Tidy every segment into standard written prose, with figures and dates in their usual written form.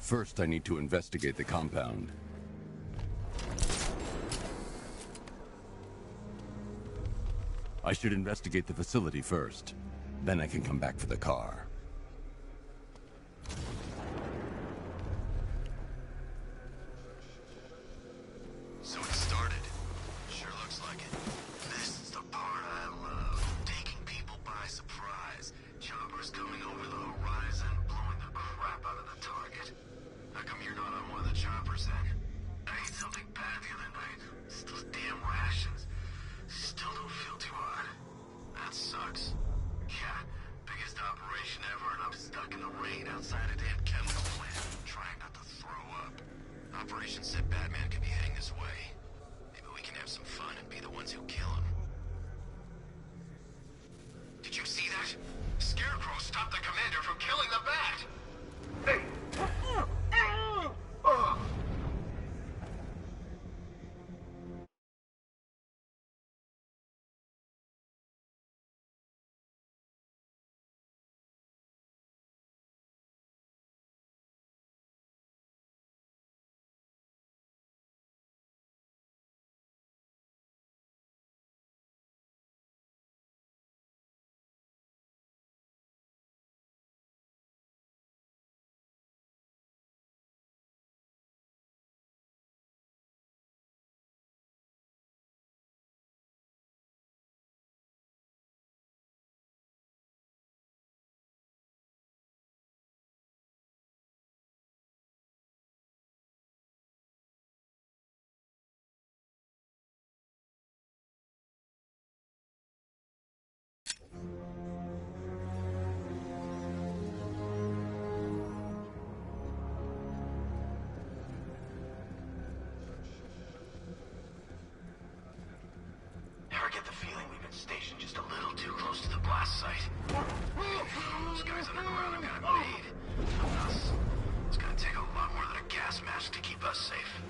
First, I need to investigate the compound. I should investigate the facility first. Then I can come back for the car. So it started. Sure looks like it. This is the part I love. Taking people by surprise. Choppers coming over the horizon, blowing the crap out of the target. How come you're not on one of the choppers then? I ate something bad the other night. It's those damn rations. Still don't feel too hot. That sucks. Yeah, biggest operation ever, and I'm stuck in the rain outside a damn chemical plant, trying not to throw up. Operation said Batman could be heading this way. Maybe we can have some fun and be the ones who kill him. Did you see that? Scarecrow stopped the commander from killing the bat! Hey! Ever get the feeling we've been stationed just a little too close to the blast site? Those guys underground have got it made. Us. It's gonna take a lot more than a gas mask to keep us safe.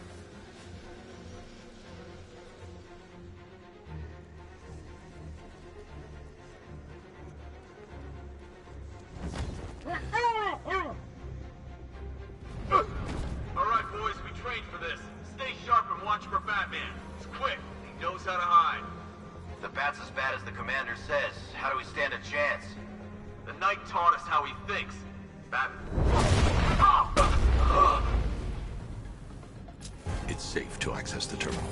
Alright, boys, we trained for this. Stay sharp and watch for Batman. He's quick. He knows how to hide. If the bat's as bad as the commander says, how do we stand a chance? The Knight taught us how he thinks. It's safe to access the terminal.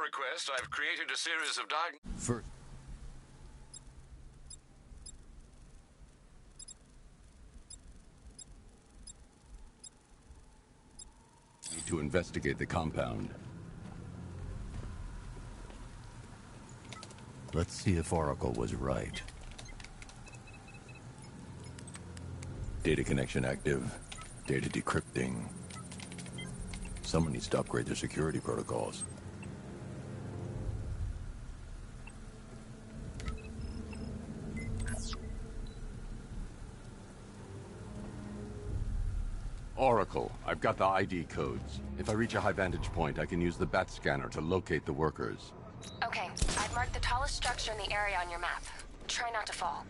request, I've created a series of First, I need to investigate the compound. Let's see if Oracle was right. Data connection active. Data decrypting. Someone needs to upgrade their security protocols. Oracle, I've got the ID codes. If I reach a high vantage point, I can use the bat scanner to locate the workers. Okay, I've marked the tallest structure in the area on your map. Try not to fall.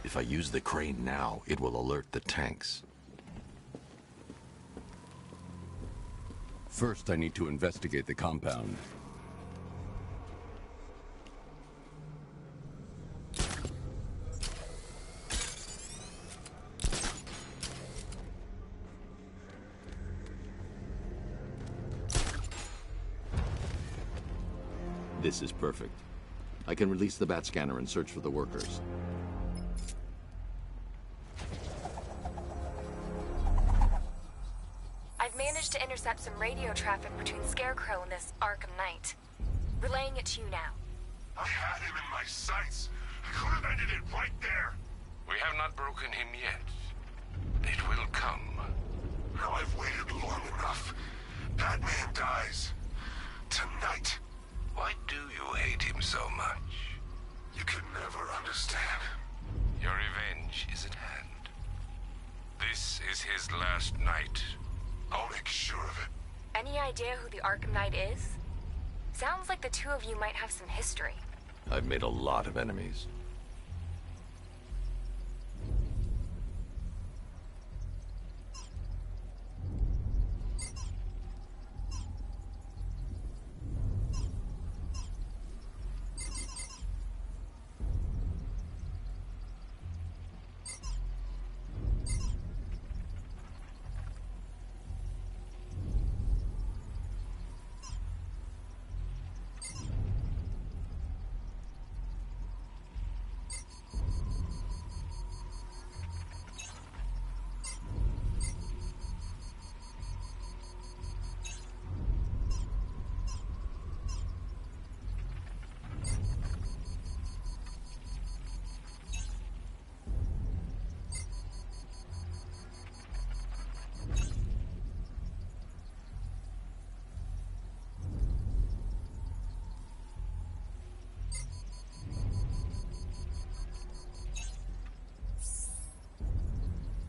If I use the crane now, it will alert the tanks. First, I need to investigate the compound. This is perfect. I can release the bat scanner and search for the workers. I've managed to intercept some radio traffic between Scarecrow and this ARKHAM Knight. Relaying it to you now. I had him in my sights. I could have ended it right there. We have not broken him yet. It will come. Now I've waited long enough. Batman dies. Tonight. Why do you hate him so much? You can never understand. Your revenge is at hand. This is his last night. I'll make sure of it. Any idea who the ARKHAM Knight is? Sounds like the two of you might have some history. I've made a lot of enemies.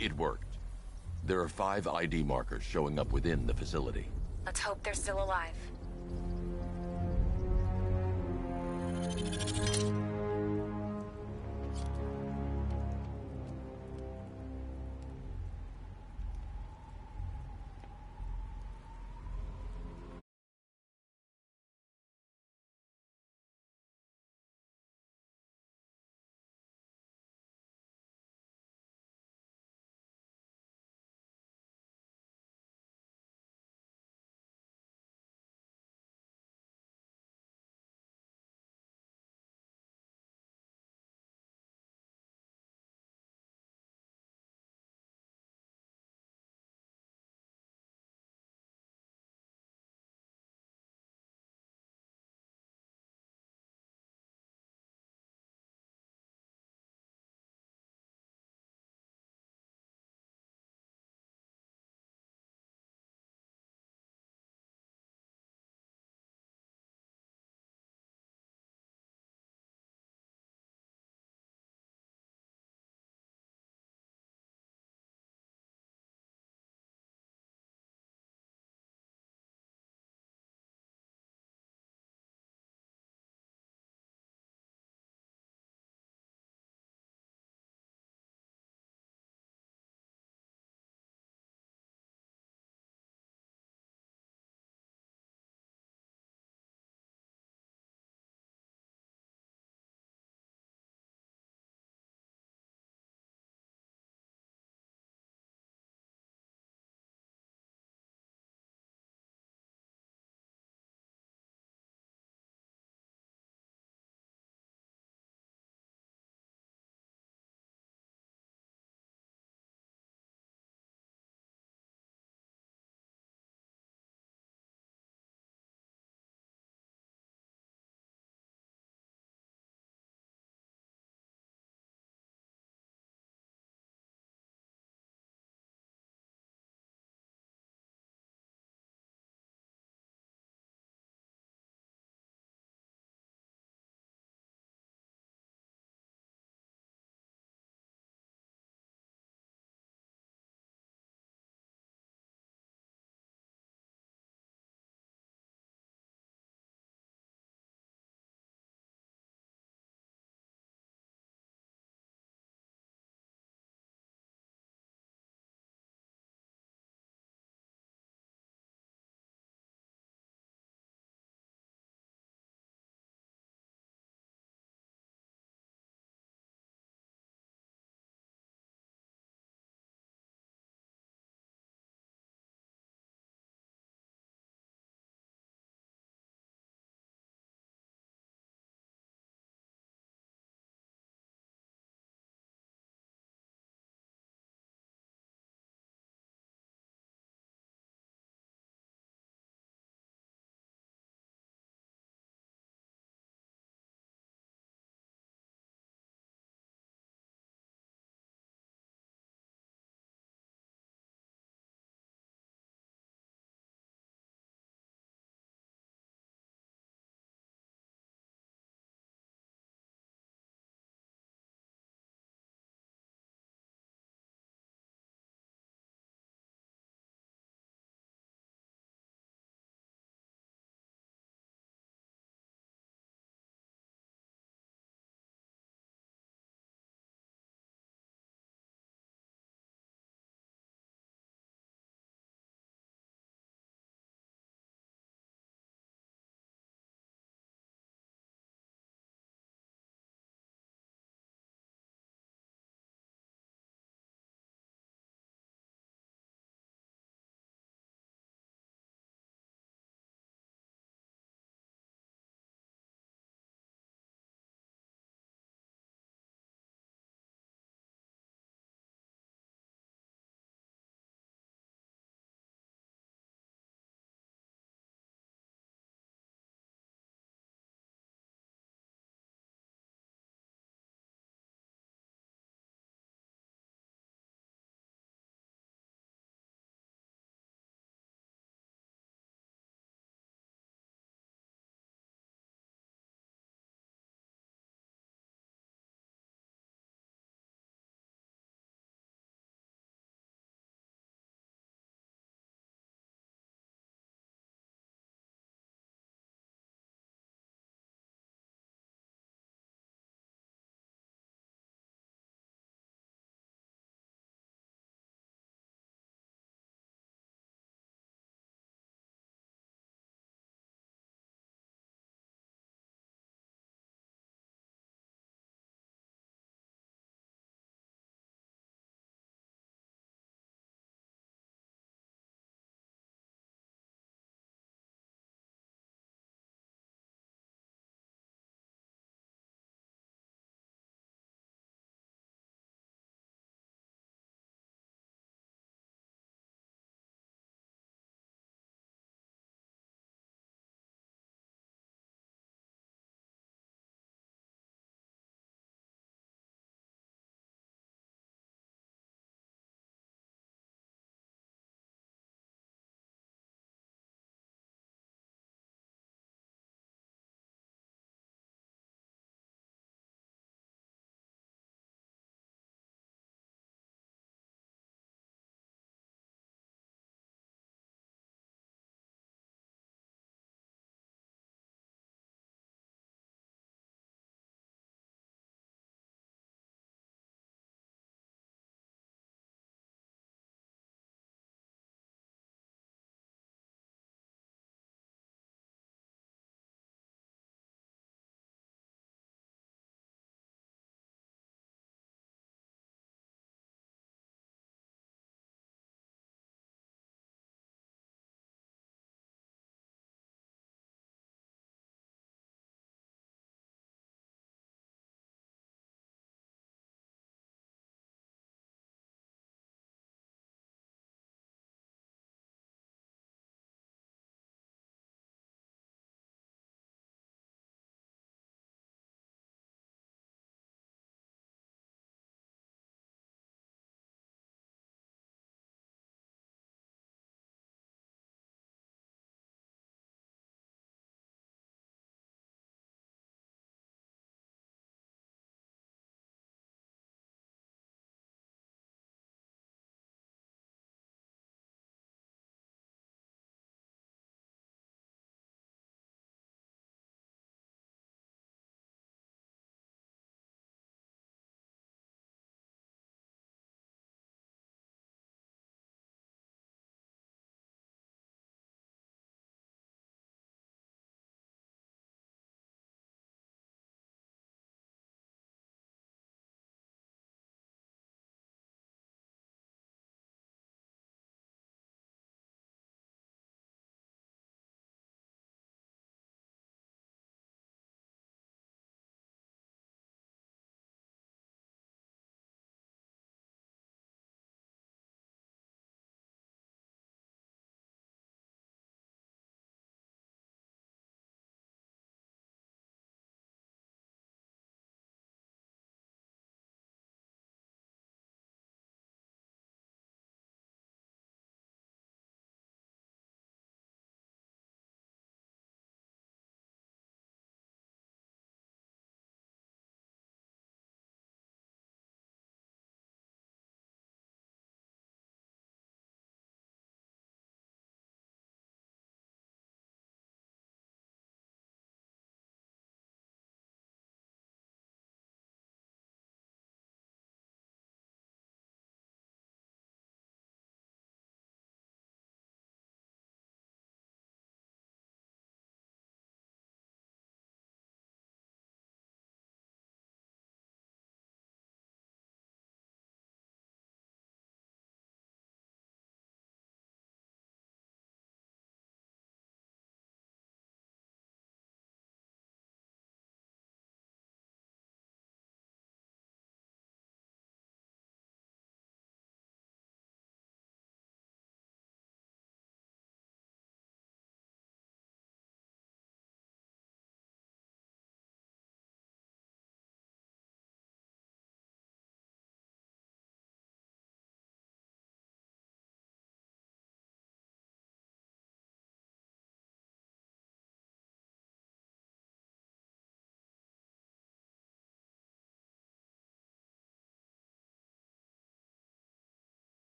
It worked. There are 5 ID markers showing up within the facility. Let's hope they're still alive.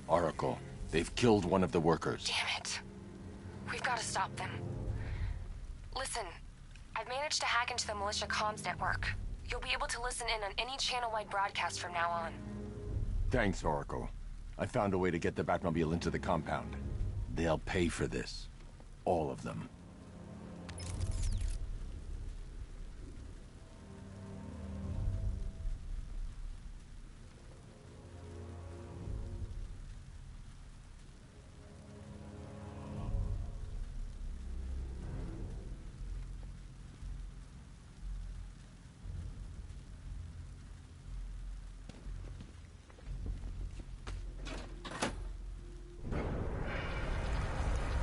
Oracle, they've killed one of the workers. Damn it. We've got to stop them. Listen, I've managed to hack into the militia comms network. You'll be able to listen in on any channel-wide broadcast from now on. Thanks, Oracle. I found a way to get the Batmobile into the compound. They'll pay for this. All of them.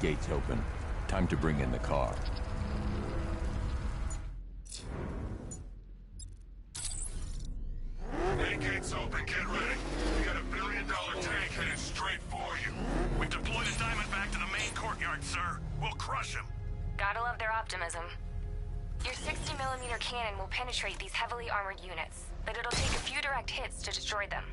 Gates open. Time to bring in the car. Main gates open, get ready. We got $1 billion tank headed straight for you. We've deployed a Diamondback to the main courtyard, sir. We'll crush him. Gotta love their optimism. Your 60mm cannon will penetrate these heavily armored units, but it'll take a few direct hits to destroy them.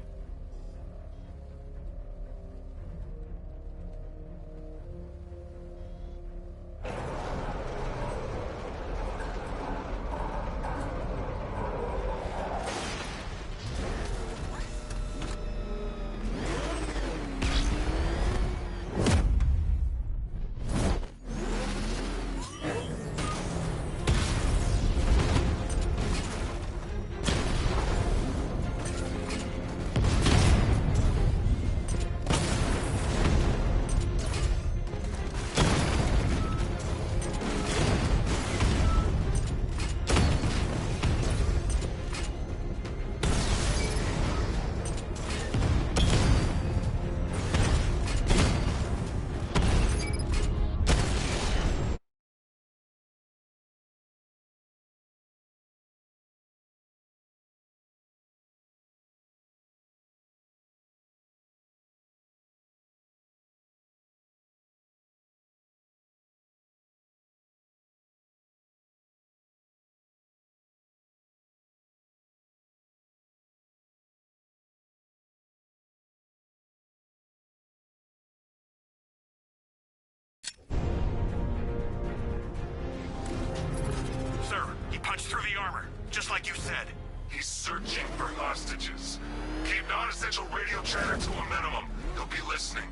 Sir, he punched through the armor, just like you said. He's searching for hostages. Keep non-essential radio chatter to a minimum. He'll be listening.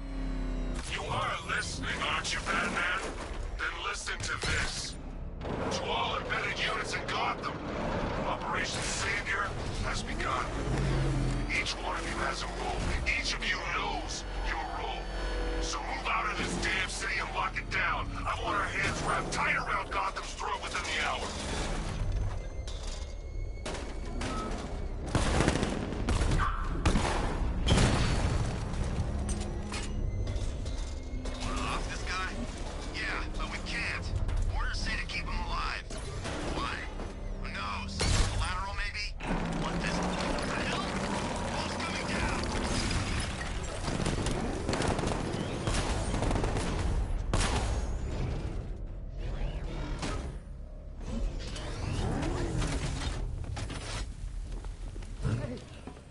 You are listening, aren't you, Batman? Then listen to this. To all embedded units in Gotham, Operation Savior has begun. Each one of you has a role. Each of you knows your role. So move out of this damn city and lock it down. I want our hands wrapped tight around Gotham's throat within the hour. Off this guy? Yeah, but we can't. Orders say to keep him alive. Why? Who knows? Collateral, maybe? What this? What the hell? Wall's coming down.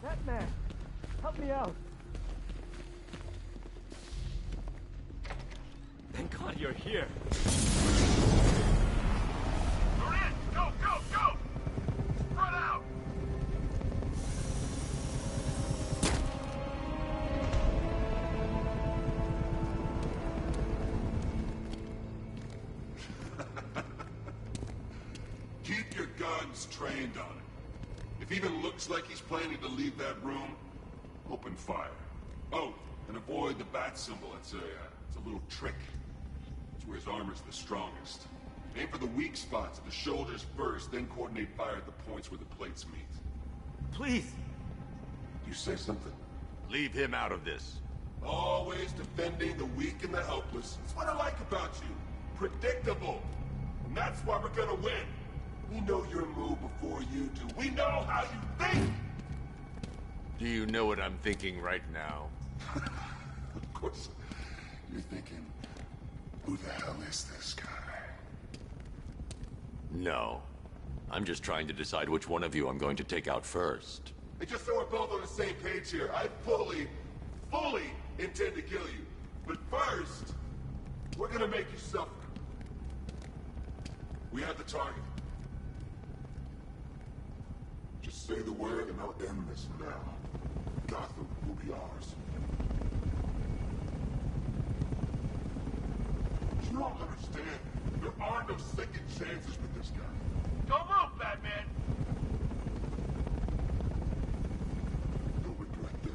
Batman! Help me out! Thank God you're here. We're in! Go, go, go! Run out! Keep your guns trained on him. If he even looks like he's planning to leave that room, open fire. Oh, and avoid the bat symbol. It's a little trick. It's where his armor's the strongest. Aim for the weak spots at the shoulders first, then coordinate fire at the points where the plates meet. Please! You say something? Leave him out of this. Always defending the weak and the helpless. That's what I like about you. Predictable. And that's why we're gonna win. We know your move before you do. We know how you think! Do you know what I'm thinking right now? Of course, you're thinking, who the hell is this guy? No. I'm just trying to decide which one of you I'm going to take out first. Hey, just so we're both on the same page here, I fully intend to kill you. But first, we're gonna make you suffer. We have the target. Just say the word and I'll end this now. Gotham will be ours. You don't understand. There are no second chances with this guy. Don't move, Batman! You'll regret this.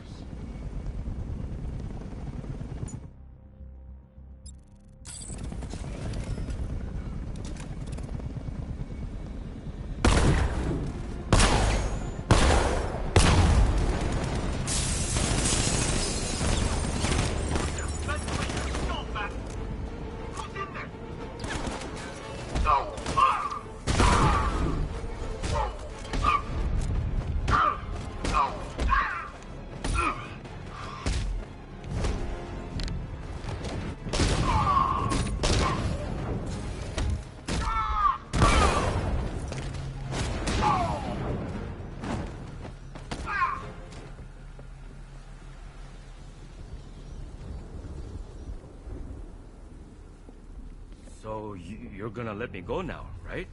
So you're gonna let me go now, right?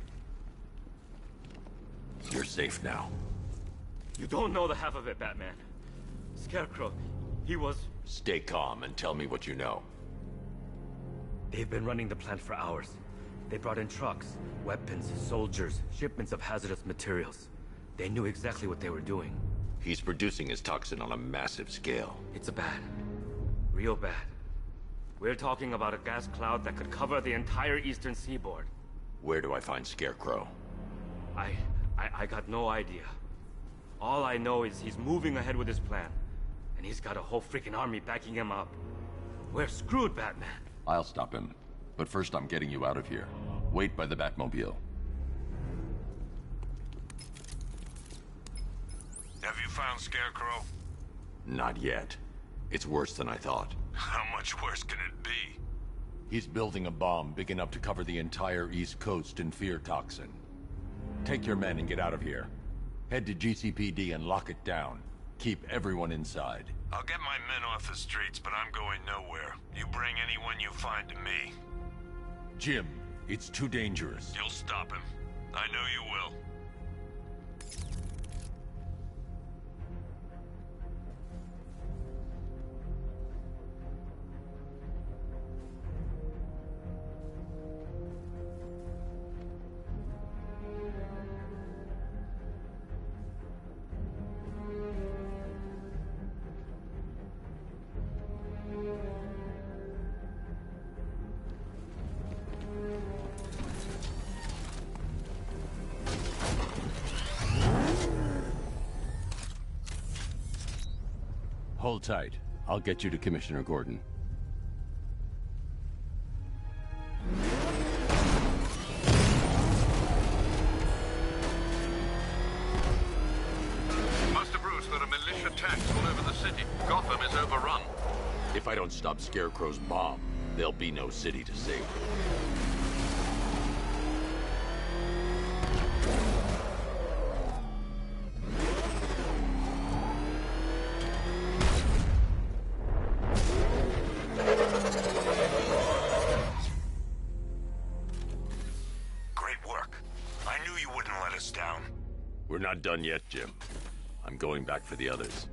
You're safe now. You don't know the half of it, Batman. Scarecrow, he was... Stay calm and tell me what you know. They've been running the plant for hours. They brought in trucks, weapons, soldiers, shipments of hazardous materials. They knew exactly what they were doing. He's producing his toxin on a massive scale. It's bad. Real bad. We're talking about a gas cloud that could cover the entire eastern seaboard. Where do I find Scarecrow? I got no idea. All I know is he's moving ahead with his plan. And he's got a whole freaking army backing him up. We're screwed, Batman. I'll stop him. But first I'm getting you out of here. Wait by the Batmobile. Have you found Scarecrow? Not yet. It's worse than I thought. How much worse can it be? He's building a bomb big enough to cover the entire East Coast in fear toxin. Take your men and get out of here. Head to GCPD and lock it down. Keep everyone inside. I'll get my men off the streets, but I'm going nowhere. You bring anyone you find to me. Jim, it's too dangerous. You'll stop him. I know you will. Hold tight. I'll get you to Commissioner Gordon. Master Bruce, there are militia tanks all over the city. Gotham is overrun. If I don't stop Scarecrow's bomb, there'll be no city to save. We're not done yet, Jim. I'm going back for the others.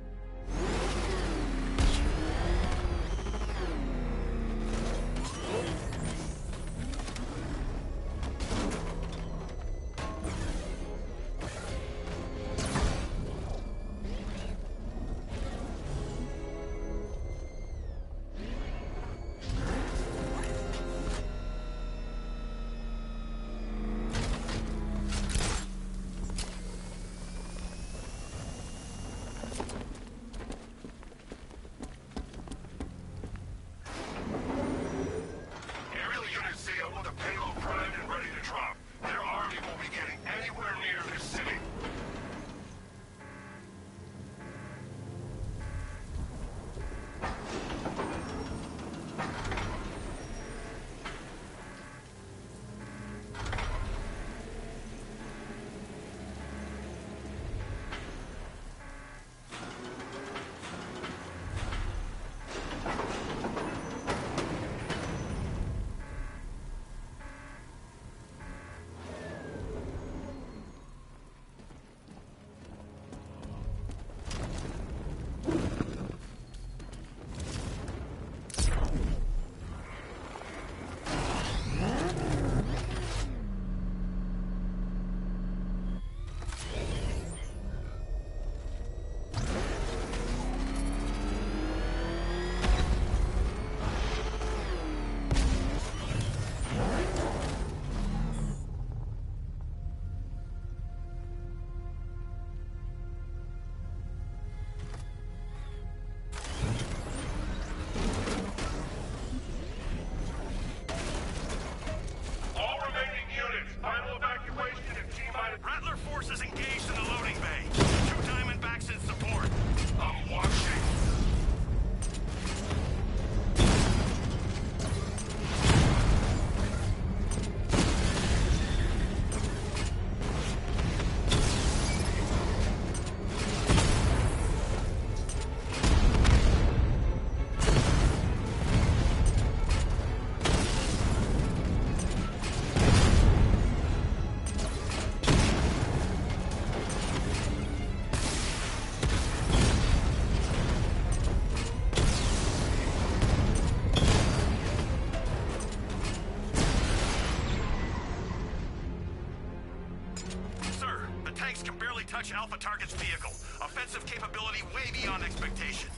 damage Alpha Target's vehicle. Offensive capability way beyond expectation.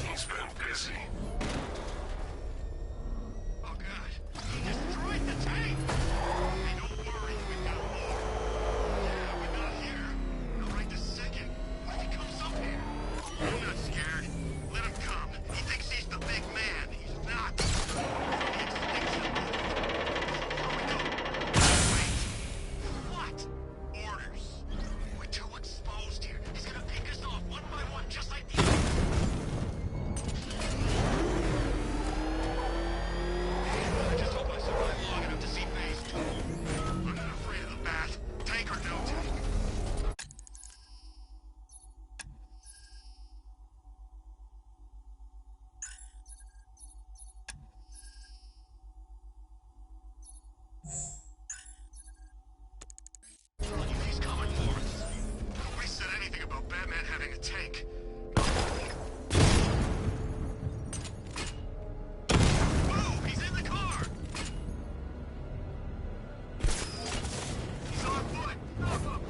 He's been busy. Oh god, he destroyed the tank! Hey, don't worry, we've got more. Yeah, but not here. Not right this second. What if he comes up here? I'm not scared. Let him come. He thinks he's the big man. He's not. He's on the extinction Wait. What? Orders. We're too exposed here. He's gonna pick us off one by one, just like the others. I just hope I survive long enough to see phase 2. I'm not afraid of the bat. Tank or no tank. He's coming for us. Nobody said anything about Batman having a tank. Whoa, he's in the car! He's on foot! Stop him!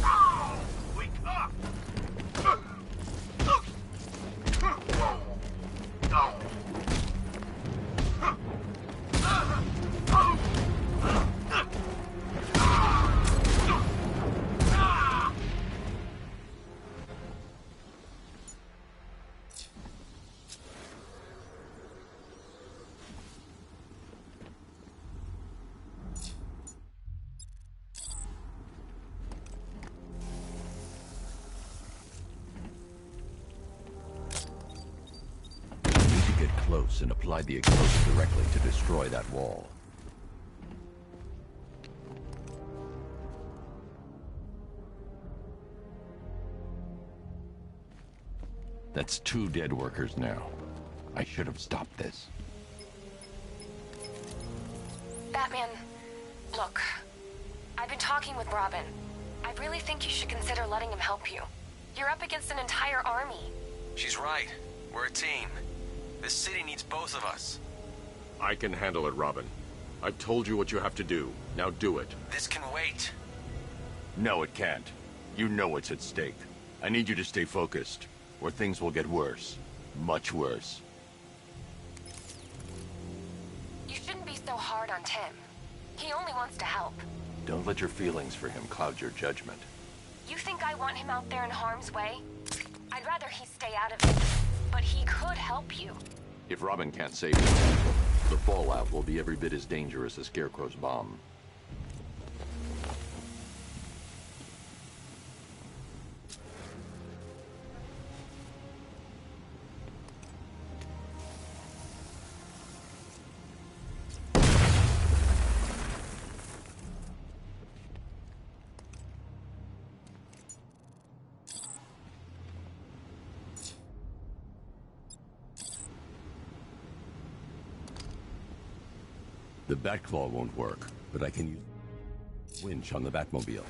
Oh! Wake up! Get close and apply the explosive directly to destroy that wall. That's 2 dead workers now. I should have stopped this. Batman, look. I've been talking with Robin. I really think you should consider letting him help you. You're up against an entire army. She's right. We're a team. This city needs both of us. I can handle it, Robin. I've told you what you have to do. Now do it. This can wait. No, it can't. You know what's at stake. I need you to stay focused, or things will get worse. Much worse. You shouldn't be so hard on Tim. He only wants to help. Don't let your feelings for him cloud your judgment. You think I want him out there in harm's way? I'd rather he stay out of it. But he could help you. If Robin can't save him, the fallout will be every bit as dangerous as Scarecrow's bomb. The Batclaw won't work, but I can use winch on the Batmobile.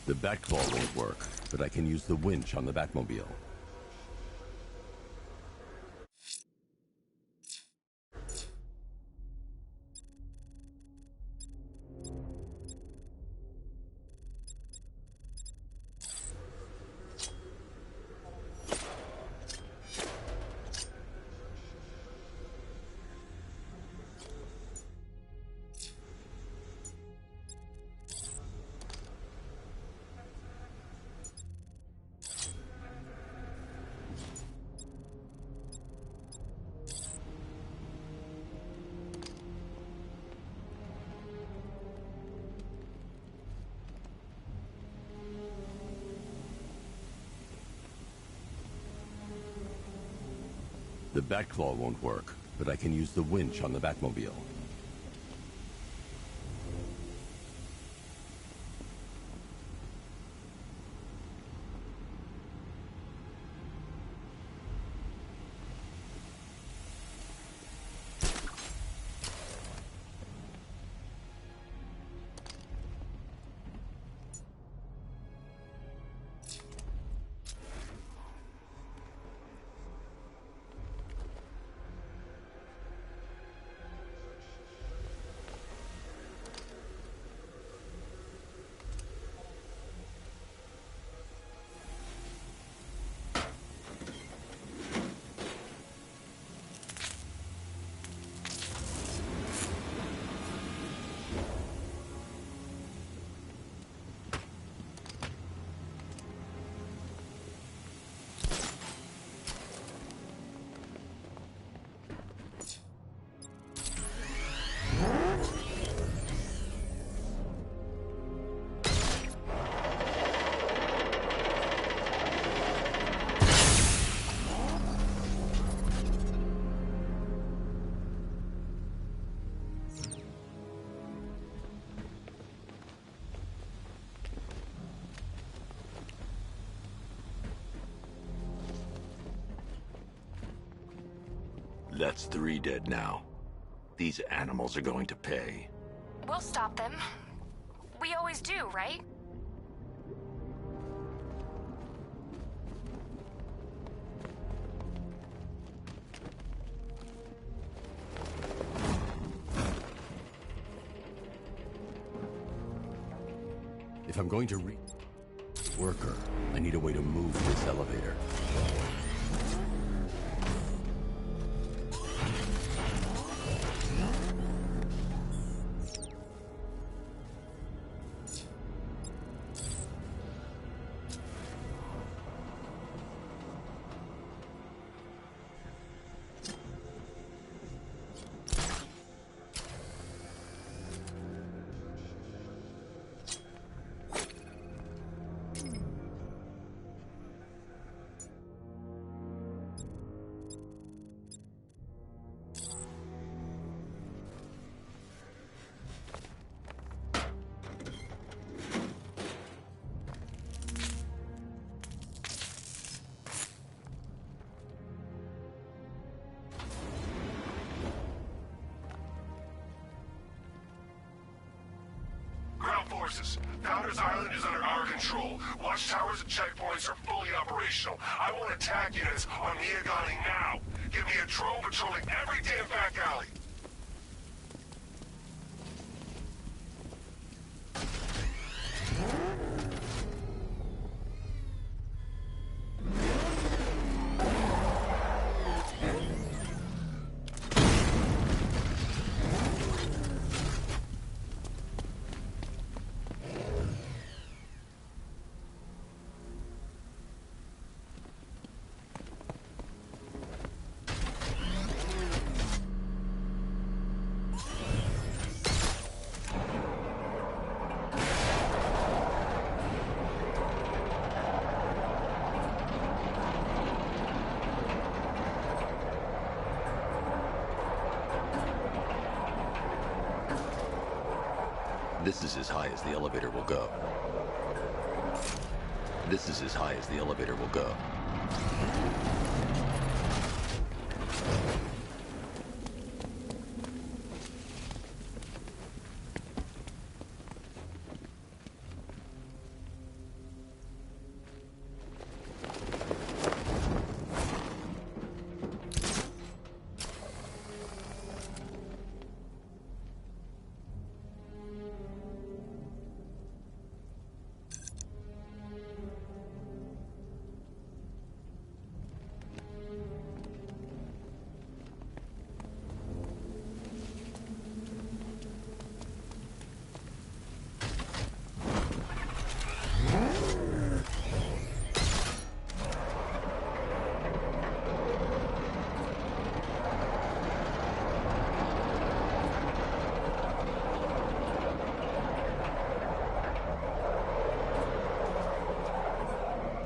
The Batclaw won't work, but I can use the winch on the Batmobile. The Batclaw won't work, but I can use the winch on the Batmobile. That's 3 dead now. These animals are going to pay. We'll stop them. We always do, right? If I'm going to Worker, I need a way to move this elevator. Forces. Founders Island is under our control. Watchtowers and checkpoints are fully operational. I want attack units on Miagani now. Give me a drone patrolling every damn back alley. This is as high as the elevator will go. This is as high as the elevator will go.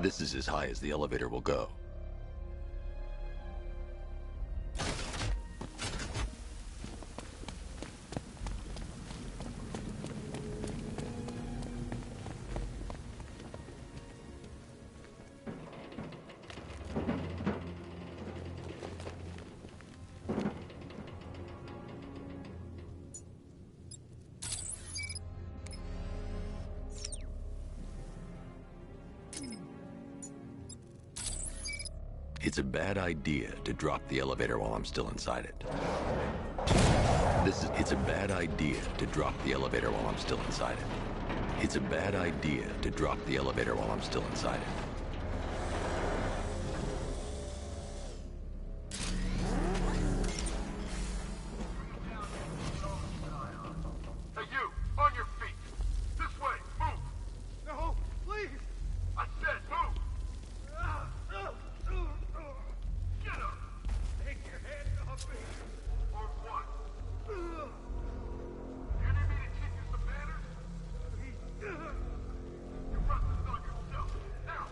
This is as high as the elevator will go. It's a bad idea to drop the elevator while I'm still inside it. It's a bad idea to drop the elevator while I'm still inside it. It's a bad idea to drop the elevator while I'm still inside it. Now!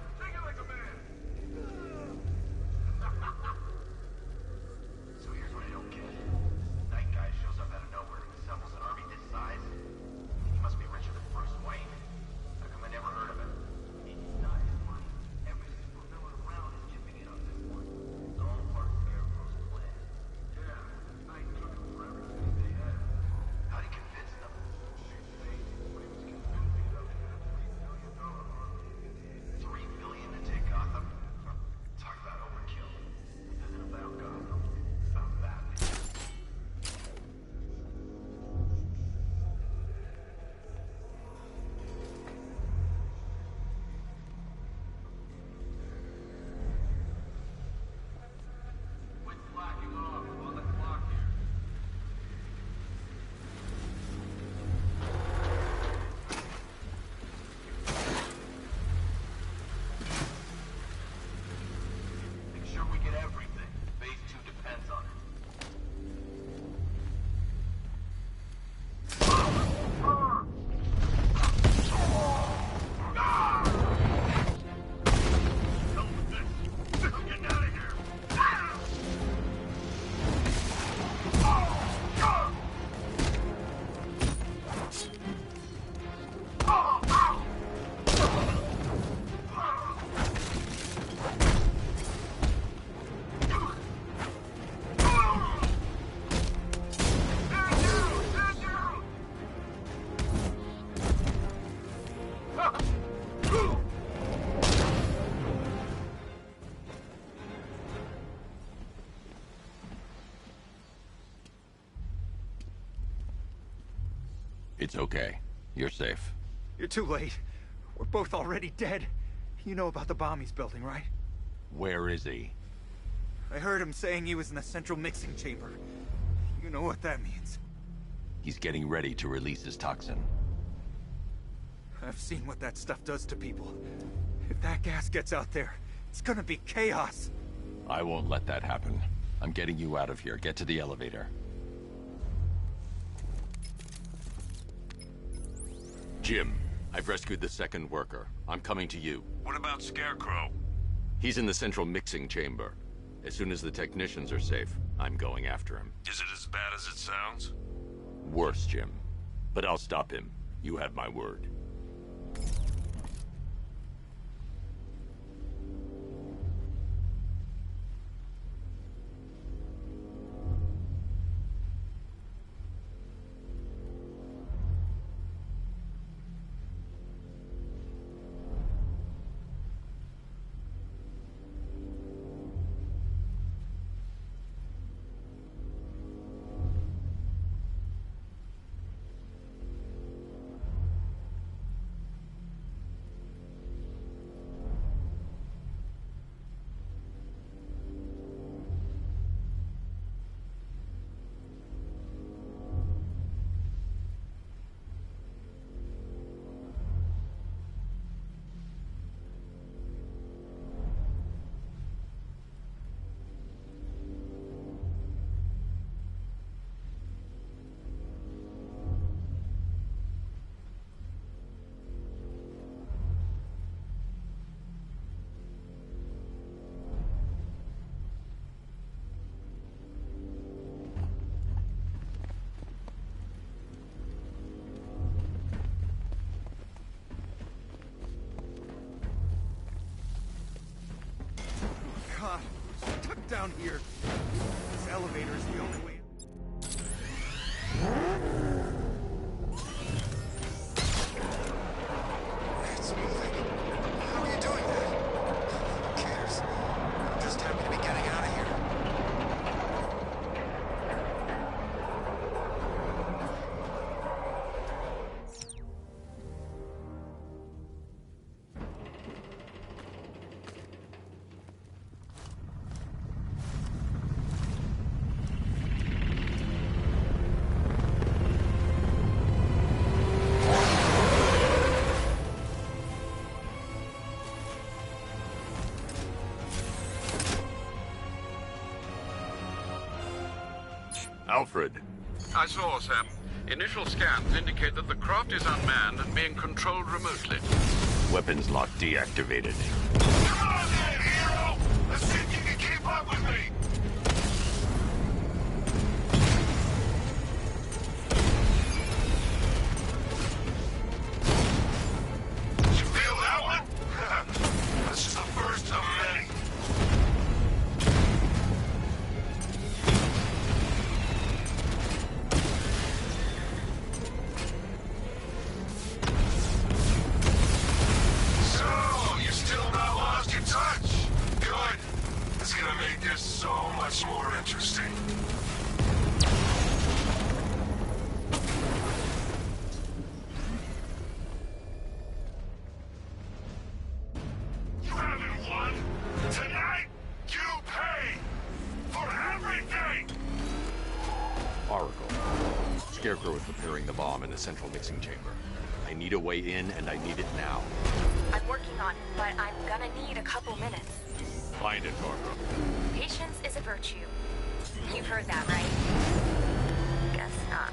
It's okay. You're safe. You're too late. We're both already dead. You know about the bomb he's building, right? Where is he? I heard him saying he was in the central mixing chamber. You know what that means. He's getting ready to release his toxin. I've seen what that stuff does to people. If that gas gets out there, it's gonna be chaos. I won't let that happen. I'm getting you out of here. Get to the elevator. Jim, I've rescued the second worker. I'm coming to you. What about Scarecrow? He's in the central mixing chamber. As soon as the technicians are safe, I'm going after him. Is it as bad as it sounds? Worse, Jim. But I'll stop him. You have my word. God, we're stuck down here. This elevator is the only way. It's moving. How are you doing that? Who cares? Just happy to be getting out of here. Alfred. I saw, Sam. Initial scans indicate that the craft is unmanned and being controlled remotely. Weapons lock deactivated. Come on then, hero! Let's see if you can keep up with me! You feel that one? This is the first of many. So, you still not lost your touch? Good. It's gonna make this so much more interesting. You haven't won. Tonight, you pay for everything. Oracle. Scarecrow is preparing the bomb in the central mixing chamber. I need a way in, and I need it now. I'm working on it, but I'm gonna need a couple minutes. Find it, Oracle. Patience is a virtue. You've heard that, right? Guess not.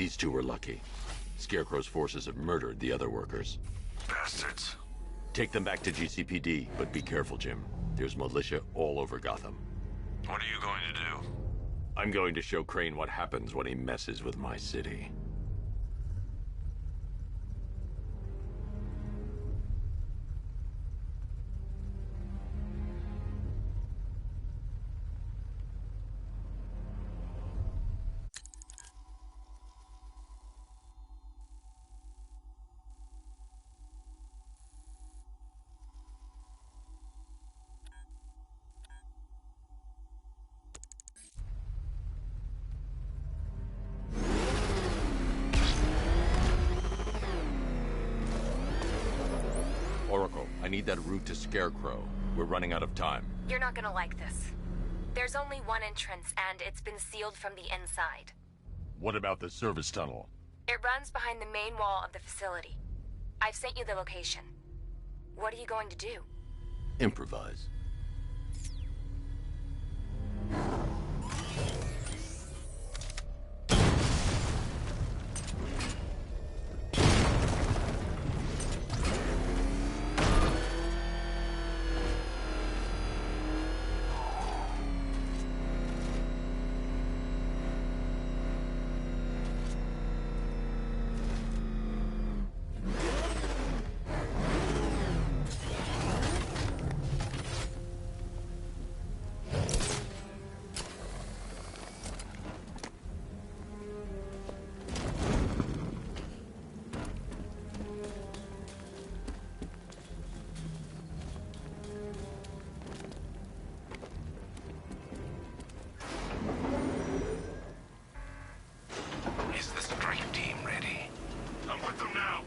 These two were lucky. Scarecrow's forces have murdered the other workers. Bastards. Take them back to GCPD, but be careful, Jim. There's militia all over Gotham. What are you going to do? I'm going to show Crane what happens when he messes with my city. Oracle, I need that route to Scarecrow. We're running out of time. You're not gonna like this. There's only one entrance, and it's been sealed from the inside. What about the service tunnel? It runs behind the main wall of the facility. I've sent you the location. What are you going to do? Improvise. Is the strike team ready? I'm with them now.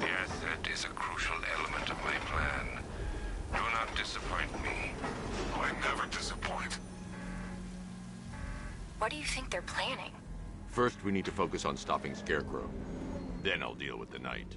The asset is a crucial element of my plan. Do not disappoint me. I never disappoint. What do you think they're planning? First, we need to focus on stopping Scarecrow. Then I'll deal with the Knight.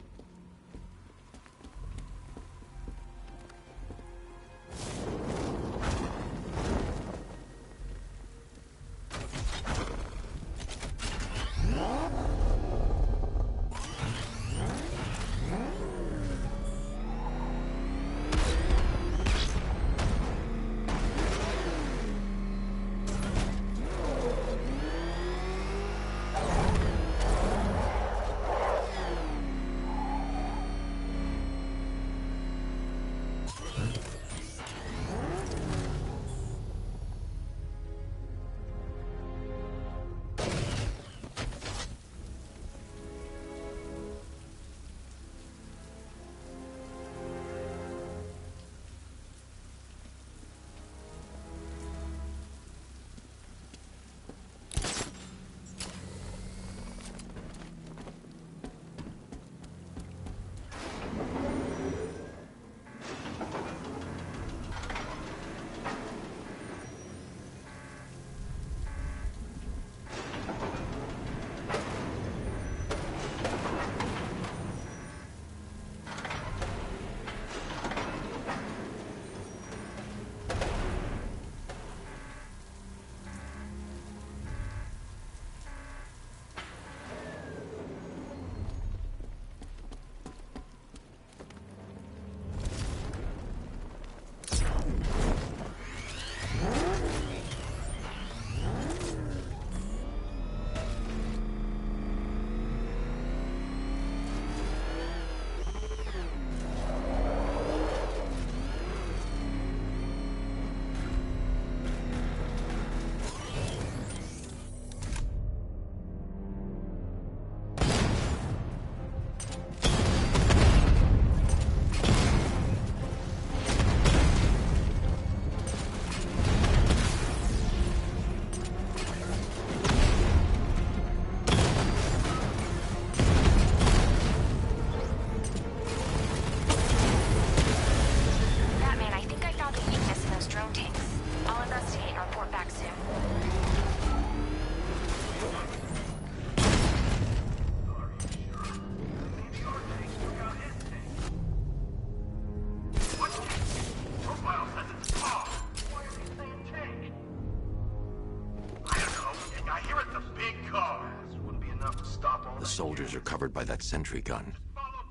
The soldiers are covered by that sentry gun.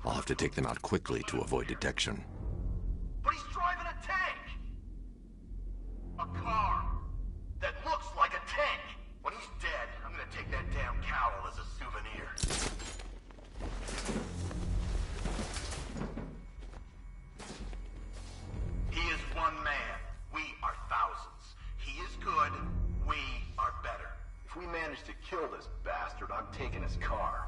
I'll have to take them out quickly to avoid detection. But he's driving a tank! A car that looks like a tank! When he's dead, I'm gonna take that damn cowl as a souvenir. He is one man. We are thousands. He is good. We are better. If we manage to kill this bastard, I'm taking his car.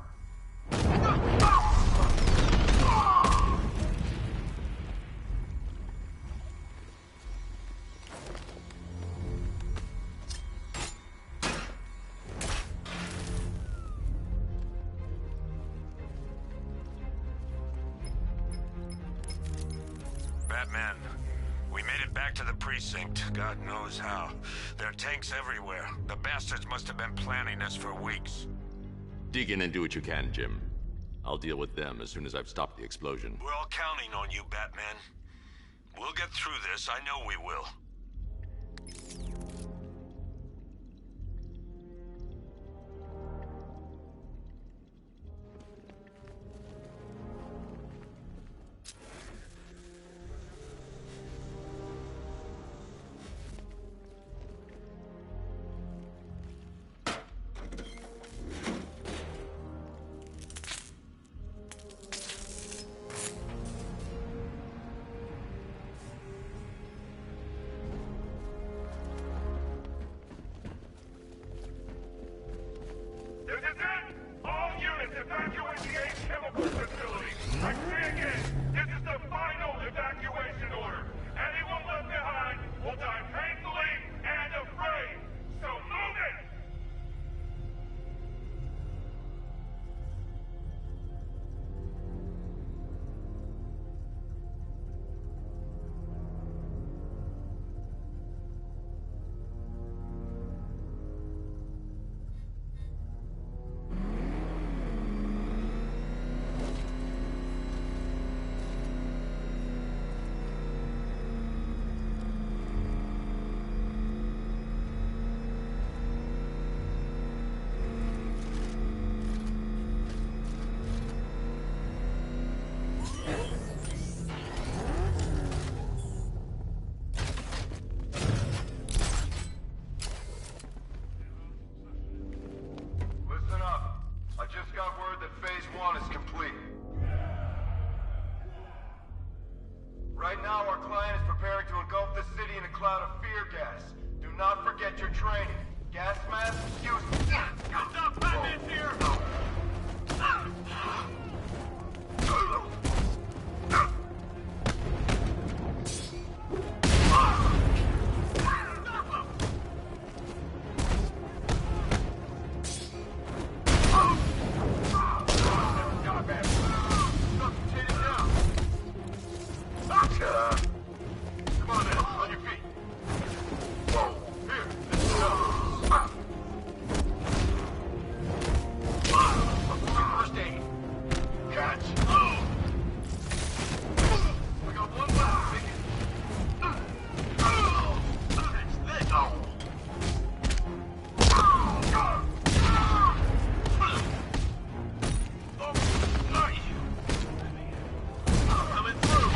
Batman, we made it back to the precinct. God knows how. There are tanks everywhere. The bastards must have been planning this for weeks. Dig in and do what you can, Jim. I'll deal with them as soon as I've stopped the explosion. We're all counting on you, Batman. We'll get through this. I know we will. This is it! All units evacuate the ARKHAM chemical facility! I say again, this is the final evacuation order! Anyone left behind will die painfully and afraid! So move it! Listen up. I just got word that Phase 1 is complete. Right now, our client is preparing to engulf the city in a cloud of fear gas. Do not forget your training. Gas masks, use... Stop! Batman's here! Come on, man. On your feet. Whoa. Here. This is up. First aid. Catch. We got one left. Take it. Catch this. Coming through.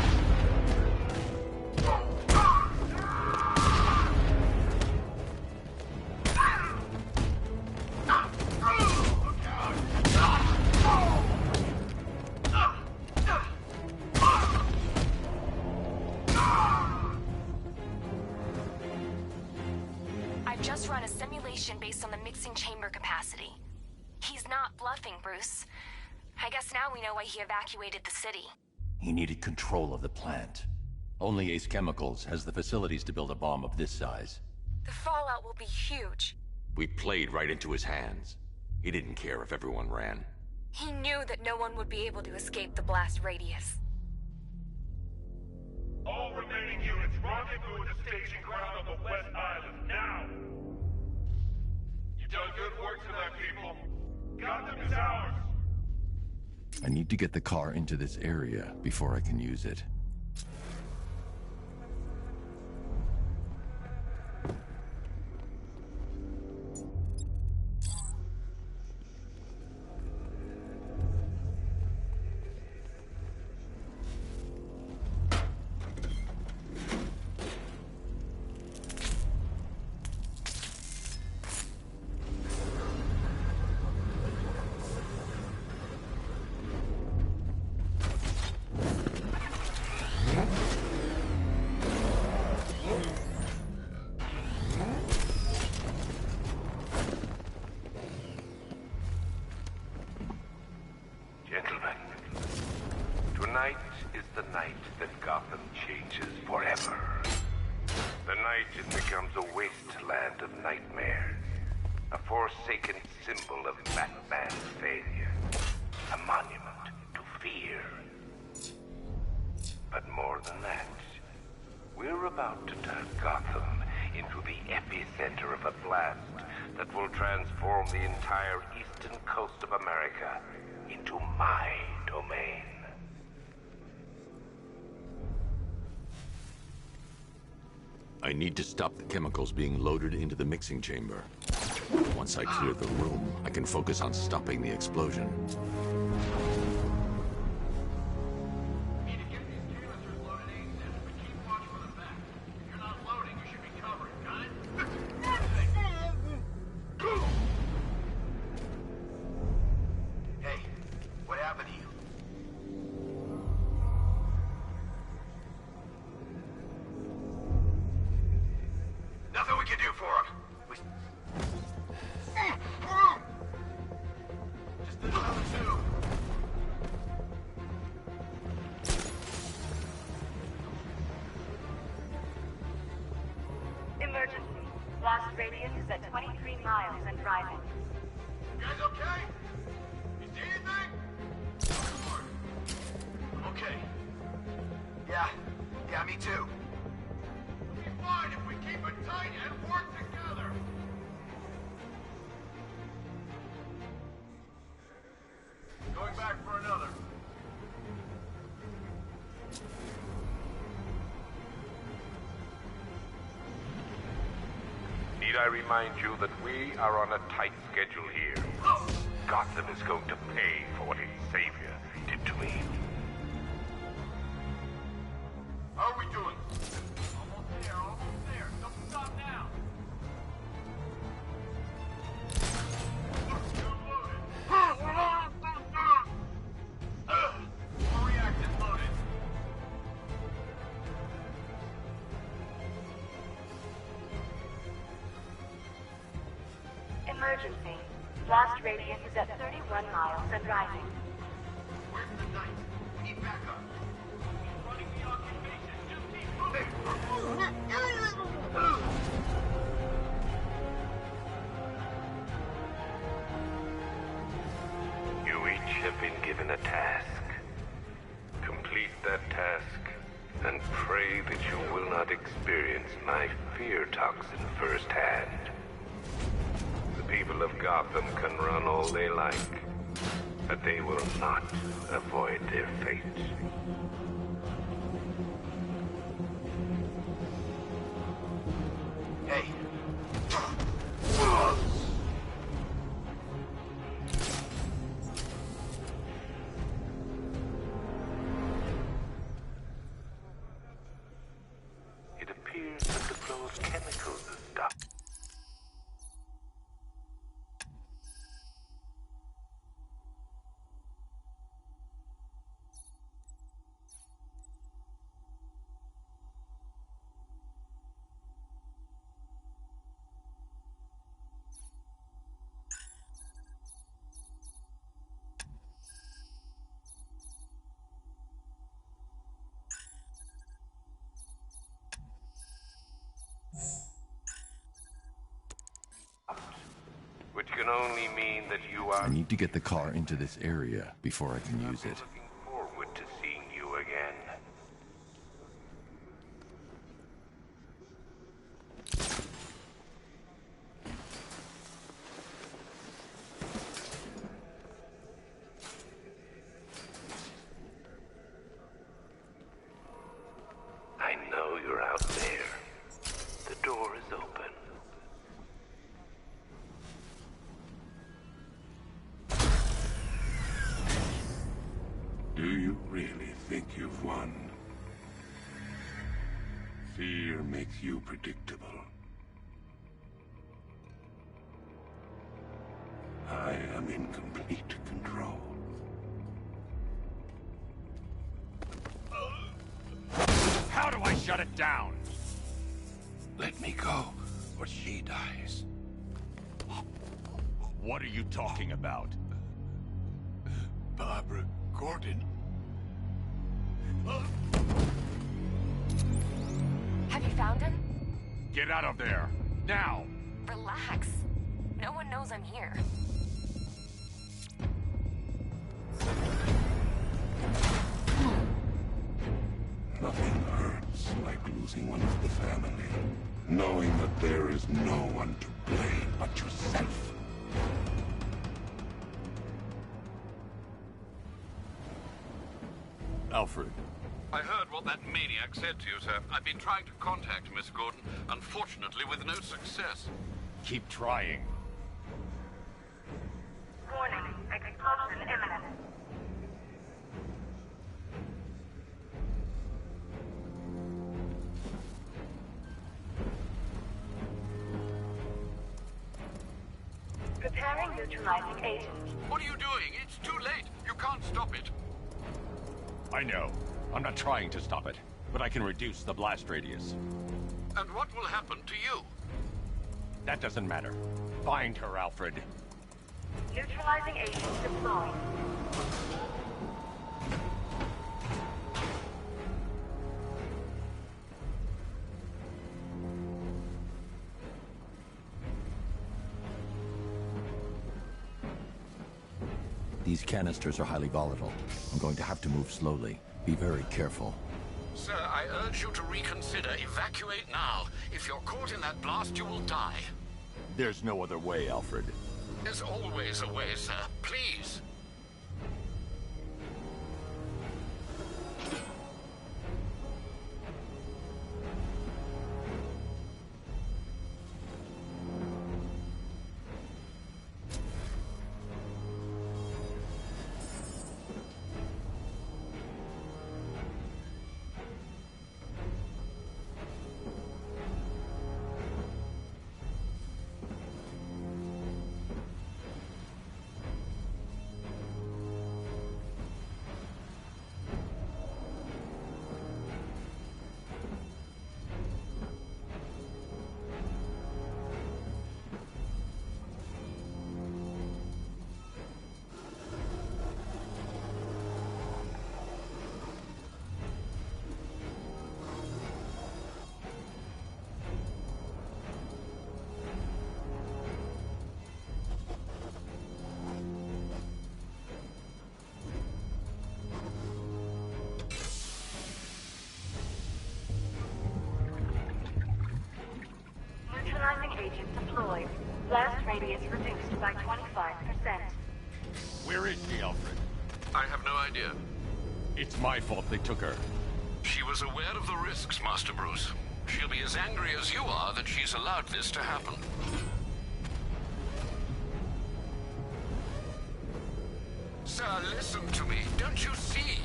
I've just run a simulation based on the mixing chamber capacity. He's not bluffing, Bruce. I guess now we know why he evacuated the city. He needed control of the plant. Only Ace Chemicals has the facilities to build a bomb of this size. The fallout will be huge. We played right into his hands. He didn't care if everyone ran. He knew that no one would be able to escape the blast radius. All remaining units rendezvous at the staging ground on the West Island, now! You've done good work tonight, people. Gotham is ours! I need to get the car into this area before I can use it. the night that Gotham changes forever. The night it becomes a wasteland of nightmares. A forsaken symbol of Batman's failure. A monument to fear. But more than that, we're about to turn Gotham into the epicenter of a blast that will transform the entire eastern coast of America into my domain. I need to stop the chemicals being loaded into the mixing chamber. Once I clear the room, I can focus on stopping the explosion. Need to get these canisters loaded ASAP, but keep watch for the back. If you're not loading, you should be covered. Got it? Hey, what happened to you? Nothing we can do for him. Just another two. Emergency. Blast radius is at 23 miles and rising. You guys okay? You see anything? Okay. Yeah, me too. We'll be fine if we keep it tight and work together. Going back for another. Need I remind you that we are on a tight schedule here? Gotham is going to pay for what its savior did to me. How are we doing? Almost there, almost there. Don't stop now. Still loaded. More reactors loaded. Emergency. Blast radius is at 31 miles and rising. Where's the knight? We need backup. He's running the occupation. Just keep moving. You each have been given a task. Complete that task, and pray that you will not experience my fear toxin firsthand. The people of Gotham can run all they like, but they will not avoid their fate. Hey. It appears that the flow of chemicals has stopped. Which can only mean that you are I need to get the car into this area before I can use it. looking forward to seeing you again. I know you're out there. The door is open. Do you really think you've won? Fear makes you predictable. I am in complete control. How do I shut it down? Let me go, or she dies. What are you talking about? Barbara Gordon. Have you found him? Get out of there! Now! Relax. No one knows I'm here. Nothing hurts like losing one of the family. Knowing that there is no one to blame but yourself. Alfred. I heard what that maniac said to you, sir. I've been trying to contact Miss Gordon, unfortunately with no success. Keep trying. Warning, explosion imminent. Preparing neutralizing agent. What are you doing? It's too late. You can't stop it. I know. I'm not trying to stop it, but I can reduce the blast radius. And what will happen to you? That doesn't matter. Find her, Alfred. Neutralizing agent deployed. These canisters are highly volatile. I'm going to have to move slowly. Be very careful. Sir, I urge you to reconsider. Evacuate now. If you're caught in that blast, you will die. There's no other way, Alfred. There's always a way, sir. Please. Neutralizing agent deployed. Blast radius reduced by 25%. Where is she, Alfred? I have no idea. It's my fault they took her. She was aware of the risks, Master Bruce. She'll be as angry as you are that she's allowed this to happen. Sir, listen to me. Don't you see?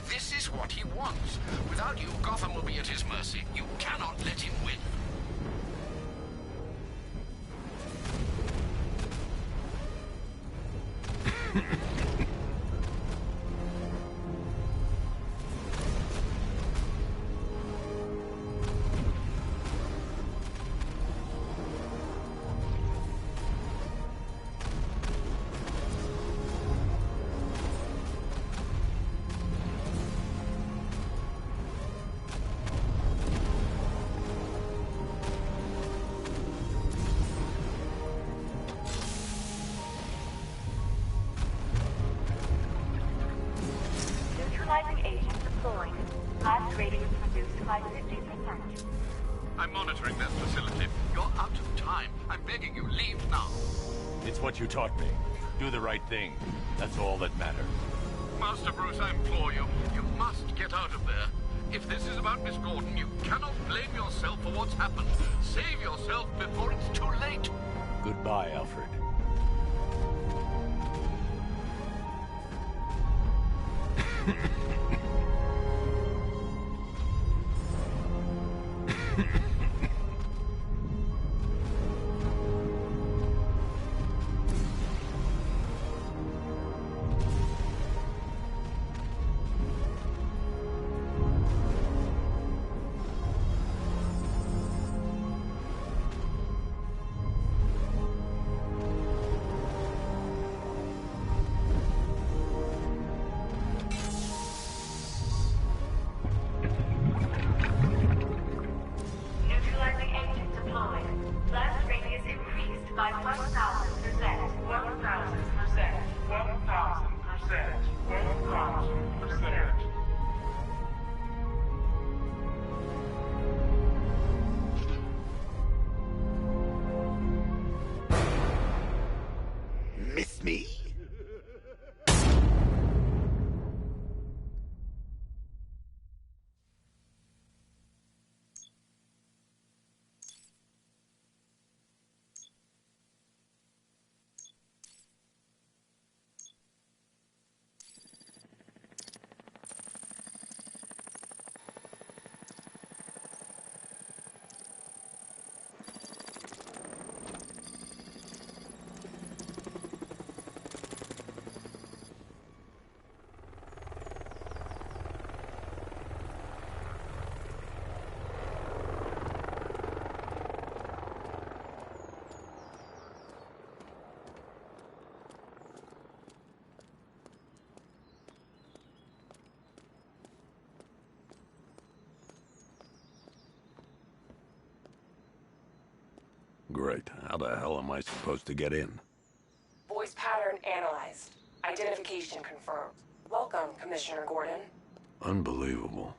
This is what he wants. Without you, Gotham will be at his mercy. You cannot let him win. Neutralizing agent deployed. Blast radius reduced by 50%. I'm monitoring that facility. You're out of time. I'm begging you, leave now. It's what you taught me. Do the right thing. That's all that matters. Master Bruce, I implore you. You must get out of there. If this is about Miss Gordon, you cannot blame yourself for what's happened. Save yourself before it's too late. Goodbye, Alfred. by 1,000%. 1,000%. 1,000%. 1,000%. Miss me? Great. How the hell am I supposed to get in? Voice pattern analyzed. Identification confirmed. Welcome, Commissioner Gordon. Unbelievable.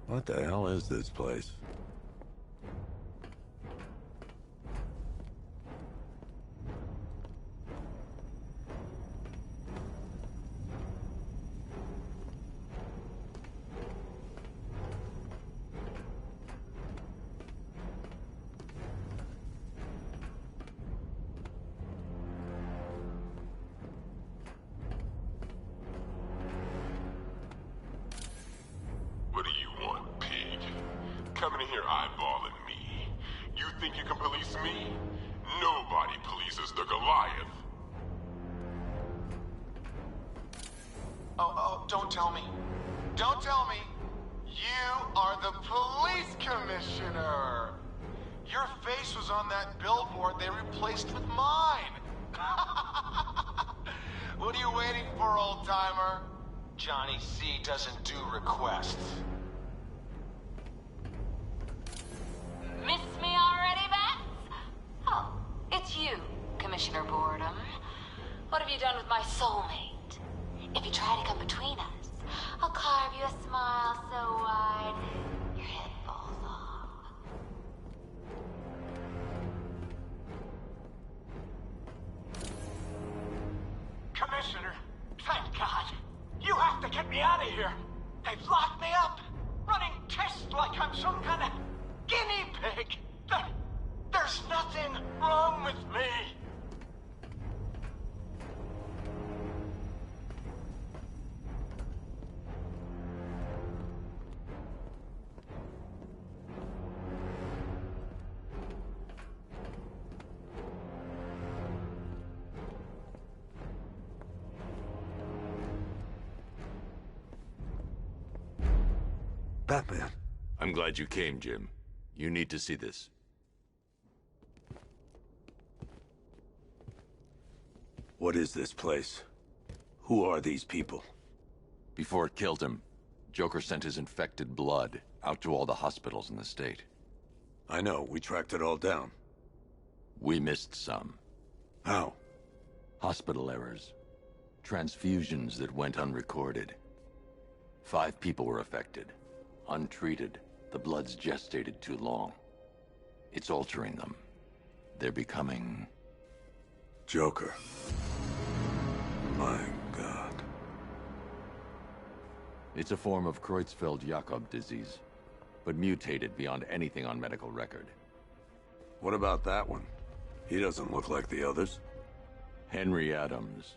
What the hell is this place? What do you want, pig? Coming in here eyeballing me. You think you can police me? Nobody polices the Goliath. Oh, don't tell me. Don't tell me. You are the police commissioner. Your face was on that billboard they replaced with mine. What are you waiting for, old-timer? Johnny C doesn't do requests. Miss me already, Bats? Oh, it's you, Commissioner Boredom. What have you done with my soulmate? If you try to come between us, I'll carve you a smile so wide, your head falls off. Commissioner, thank God. You have to get me out of here. They've locked me up, running tests like I'm some kind of guinea pig. There's nothing wrong with me. Batman. I'm glad you came, Jim. You need to see this. What is this place? Who are these people? Before it killed him, Joker sent his infected blood out to all the hospitals in the state. I know, we tracked it all down. We missed some. How? Hospital errors. Transfusions that went unrecorded. 5 people were affected. Untreated, the blood's gestated too long. It's altering them. They're becoming... Joker. My God. It's a form of Creutzfeldt-Jakob disease, but mutated beyond anything on medical record. What about that one? He doesn't look like the others. Henry Adams.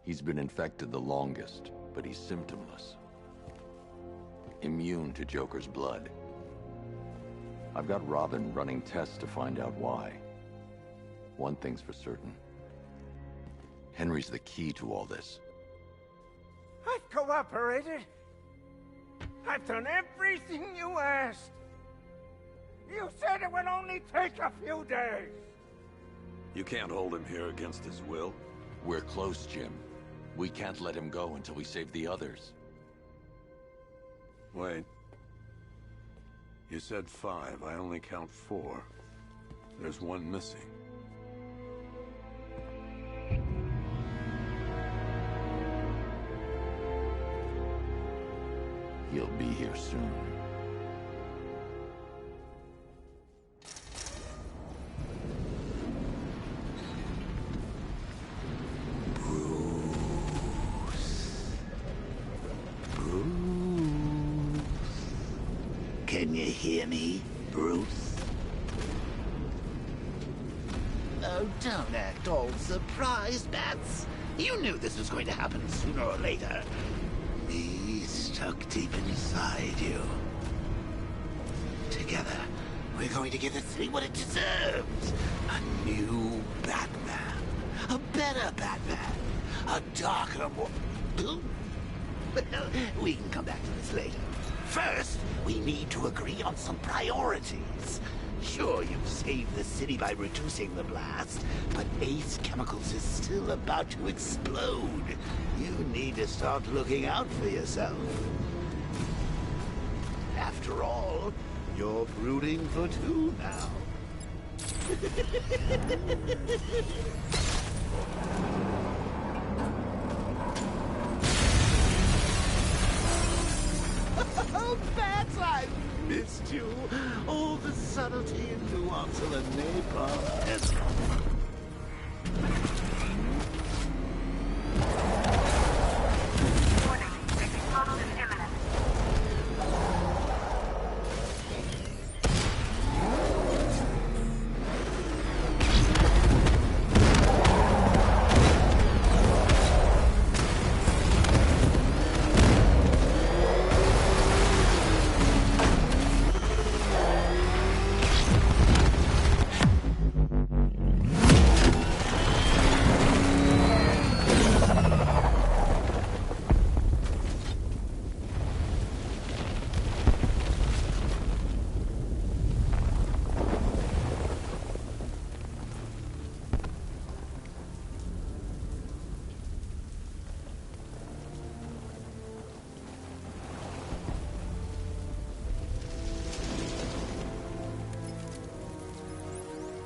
He's been infected the longest, but he's symptomless. Immune to Joker's blood. I've got Robin running tests to find out why. One thing's for certain. Henry's the key to all this. I've cooperated. I've done everything you asked. You said it would only take a few days. You can't hold him here against his will. We're close, Jim. We can't let him go until we save the others. Wait. You said 5. I only count 4. There's one missing. He'll be here soon. Can you hear me, Bruce? Oh, don't act all surprised, Bats. You knew this was going to happen sooner or later. Me stuck deep inside you. Together, we're going to give the city what it deserves. A new Batman. A better Batman. A darker, more... Well, we can come back to this later. First, we need to agree on some priorities. Sure, you've saved the city by reducing the blast, but Ace Chemicals is still about to explode. You need to start looking out for yourself. After all, you're brooding for 2 now. Oh, Bats, I missed you. All the subtlety and nuance of a napalm. Warning, explosion imminent.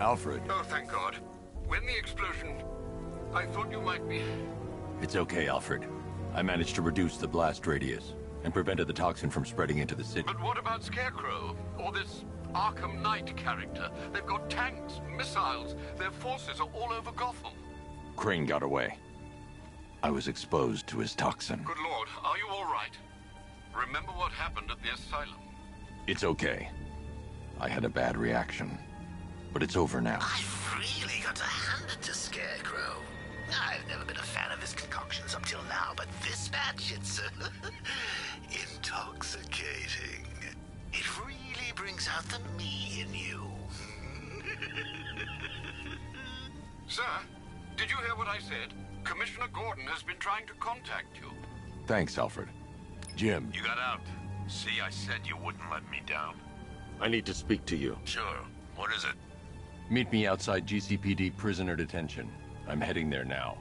Alfred. Oh, thank God. When the explosion... I thought you might be... It's okay, Alfred. I managed to reduce the blast radius and prevented the toxin from spreading into the city. But what about Scarecrow? Or this Arkham Knight character? They've got tanks, missiles. Their forces are all over Gotham. Crane got away. I was exposed to his toxin. Good Lord, are you all right? Remember what happened at the asylum? It's okay. I had a bad reaction. But it's over now. I've really got to hand it to Scarecrow. I've never been a fan of his concoctions up till now, but this batch, it's intoxicating. It really brings out the me in you. Sir, did you hear what I said? Commissioner Gordon has been trying to contact you. Thanks, Alfred. Jim. You got out. See, I said you wouldn't let me down. I need to speak to you. Sure. What is it? Meet me outside GCPD prisoner detention. I'm heading there now.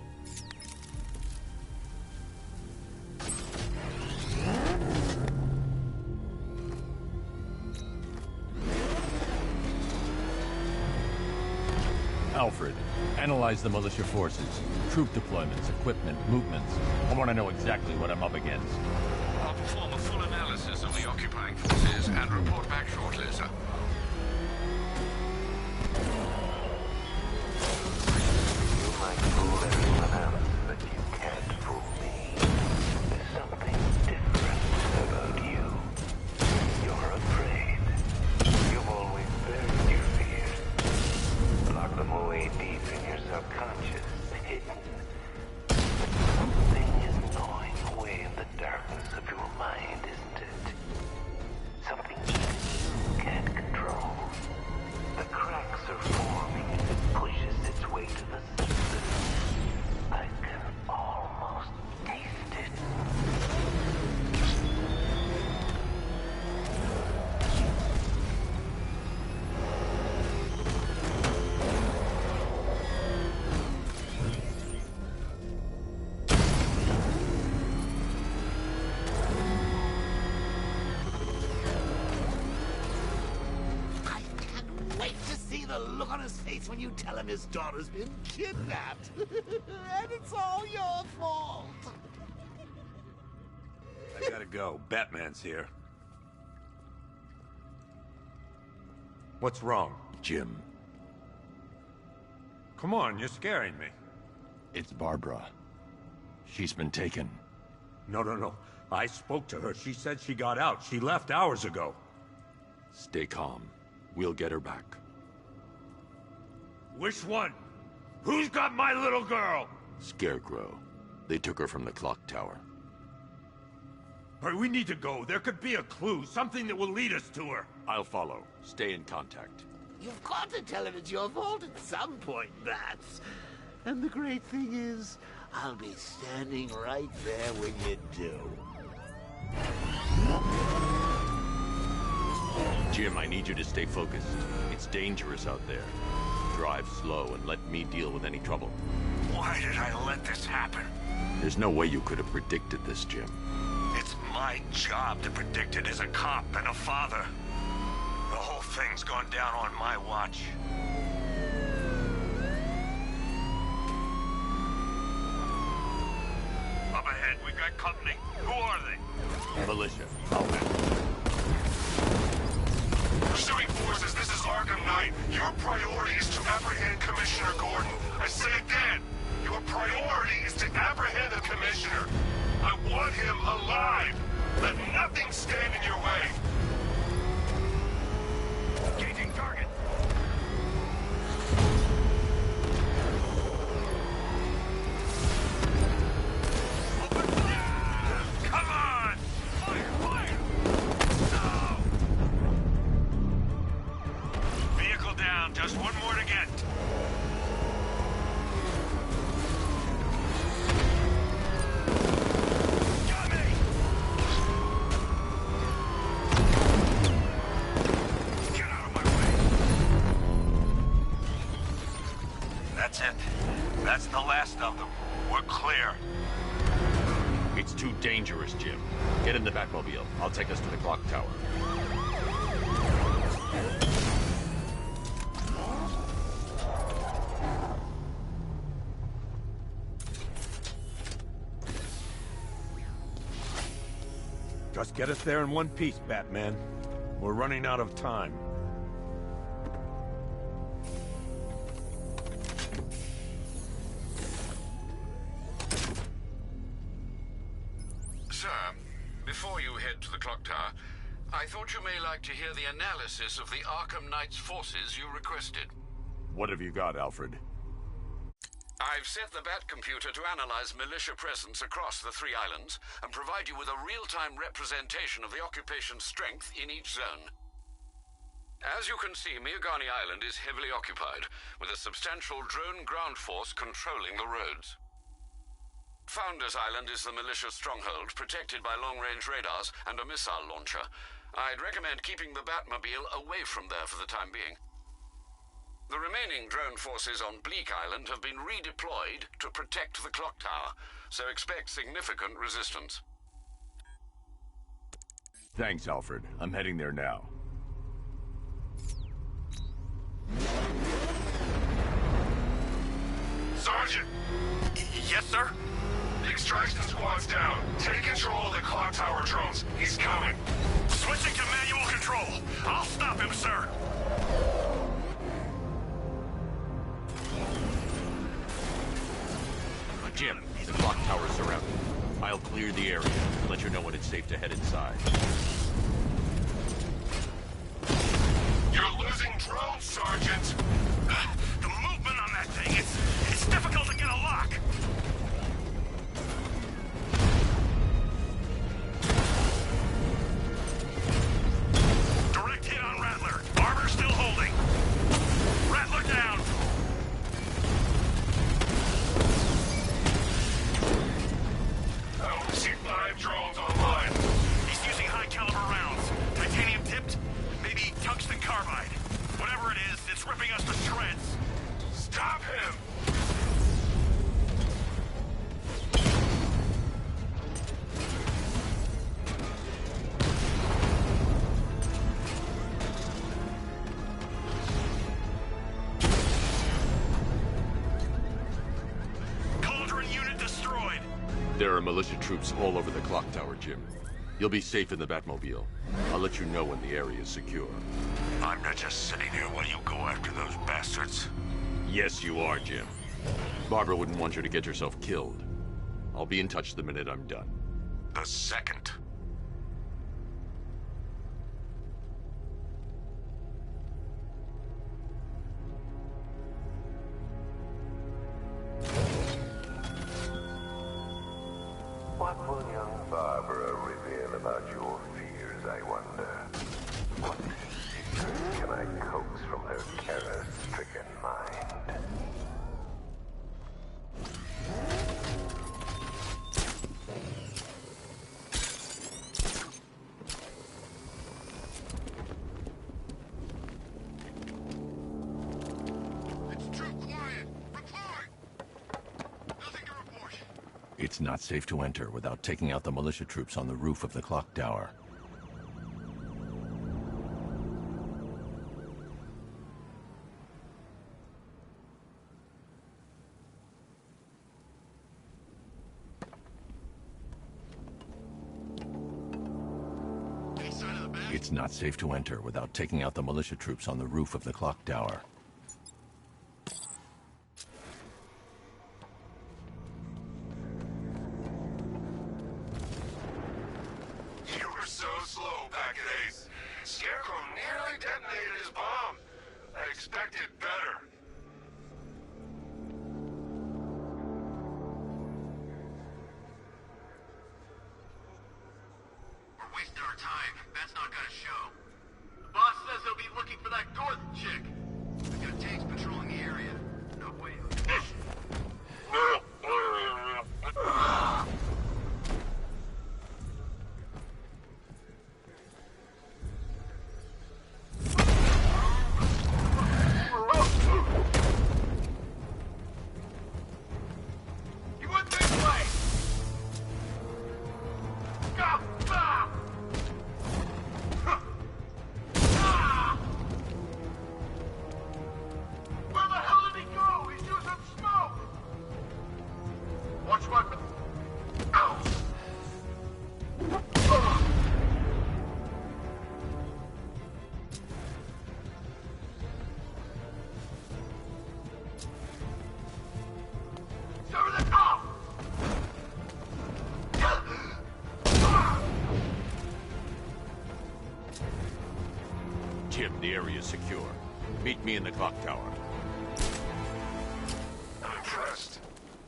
Alfred, analyze the militia forces, troop deployments, equipment, movements. I want to know exactly what I'm up against. I'll perform a full analysis of the occupying forces and report back shortly, sir. You might fool everyone else, but you face when you tell him his daughter's been kidnapped. And it's all your fault. I gotta go. Batman's here. What's wrong? Jim. Come on, you're scaring me. It's Barbara. She's been taken. No. I spoke to her. She said she got out. She left hours ago. Stay calm. We'll get her back. Which one? Who's got my little girl? Scarecrow. They took her from the clock tower. All right, we need to go. There could be a clue, something that will lead us to her. I'll follow. Stay in contact. You've got to tell him it's your fault at some point, Bats. And the great thing is, I'll be standing right there when you do. Jim, I need you to stay focused. It's dangerous out there. Drive slow and let me deal with any trouble. Why did I let this happen? There's no way you could have predicted this, Jim. It's my job to predict it as a cop and a father. The whole thing's gone down on my watch. Up ahead, we got company. Who are they? Militia. Pursuing forces, this is Arkham Knight. Your priority is to apprehend Commissioner Gordon. I say again, your priority is to apprehend the Commissioner. I want him alive. Let nothing stand in your way. Engaging target. Come on! Fire! No! Vehicle down. Just one more to get. That's it. That's the last of them. We're clear. It's too dangerous, Jim. Get in the Batmobile. I'll take us to the clock tower. Just get us there in one piece, Batman. We're running out of time. Sir, before you head to the clock tower, I thought you may like to hear the analysis of the Arkham Knight's forces you requested. What have you got, Alfred? I've set the Bat computer to analyze militia presence across the 3 islands and provide you with a real-time representation of the occupation's strength in each zone. As you can see, Miagani Island is heavily occupied, with a substantial drone ground force controlling the roads. Founders Island is the militia stronghold, protected by long-range radars and a missile launcher. I'd recommend keeping the Batmobile away from there for the time being. The remaining drone forces on Bleak Island have been redeployed to protect the clock tower, so expect significant resistance. Thanks, Alfred. I'm heading there now. Sergeant! Yes, sir? The extraction squad's down. Take control of the clock tower drones. He's coming. Switching to manual control. I'll stop him, sir. Jim, the clock tower's surrounded. I'll clear the area and let you know when it's safe to head inside. You're losing drones, Sergeant! The movement on that thing, it's difficult to get a lock. Direct hit on Rattler. Armor still holding. Rattler down. I only see 5 drones online. He's using high-caliber rounds. Titanium tipped? Maybe tungsten carbide. Whatever it is, it's ripping us to There are militia troops all over the clock tower, Jim. You'll be safe in the Batmobile. I'll let you know when the area is secure. I'm not just sitting here while you go after those bastards. Yes, you are, Jim. Barbara wouldn't want you to get yourself killed. I'll be in touch the minute I'm done. The second. What will young Barbara reveal about your fears, I wonder? What secrets can I coax from her terror-stricken mind? It's not safe to enter without taking out the militia troops on the roof of the clock tower. It's not safe to enter without taking out the militia troops on the roof of the clock tower. You were so slow back at Ace. Scarecrow nearly detonated his bomb. I expected better. We're wasting our time. That's not gonna show. The boss says he'll be looking for that Gordon chick. We got tanks patrolling the area. No way. You went this way! Go! Ah! Huh. Ah! Where the hell did he go? He's using smoke! Watch my... Ow! Ah! Over the top! Jim, the area is secure. Meet me in the clock tower. I'm impressed.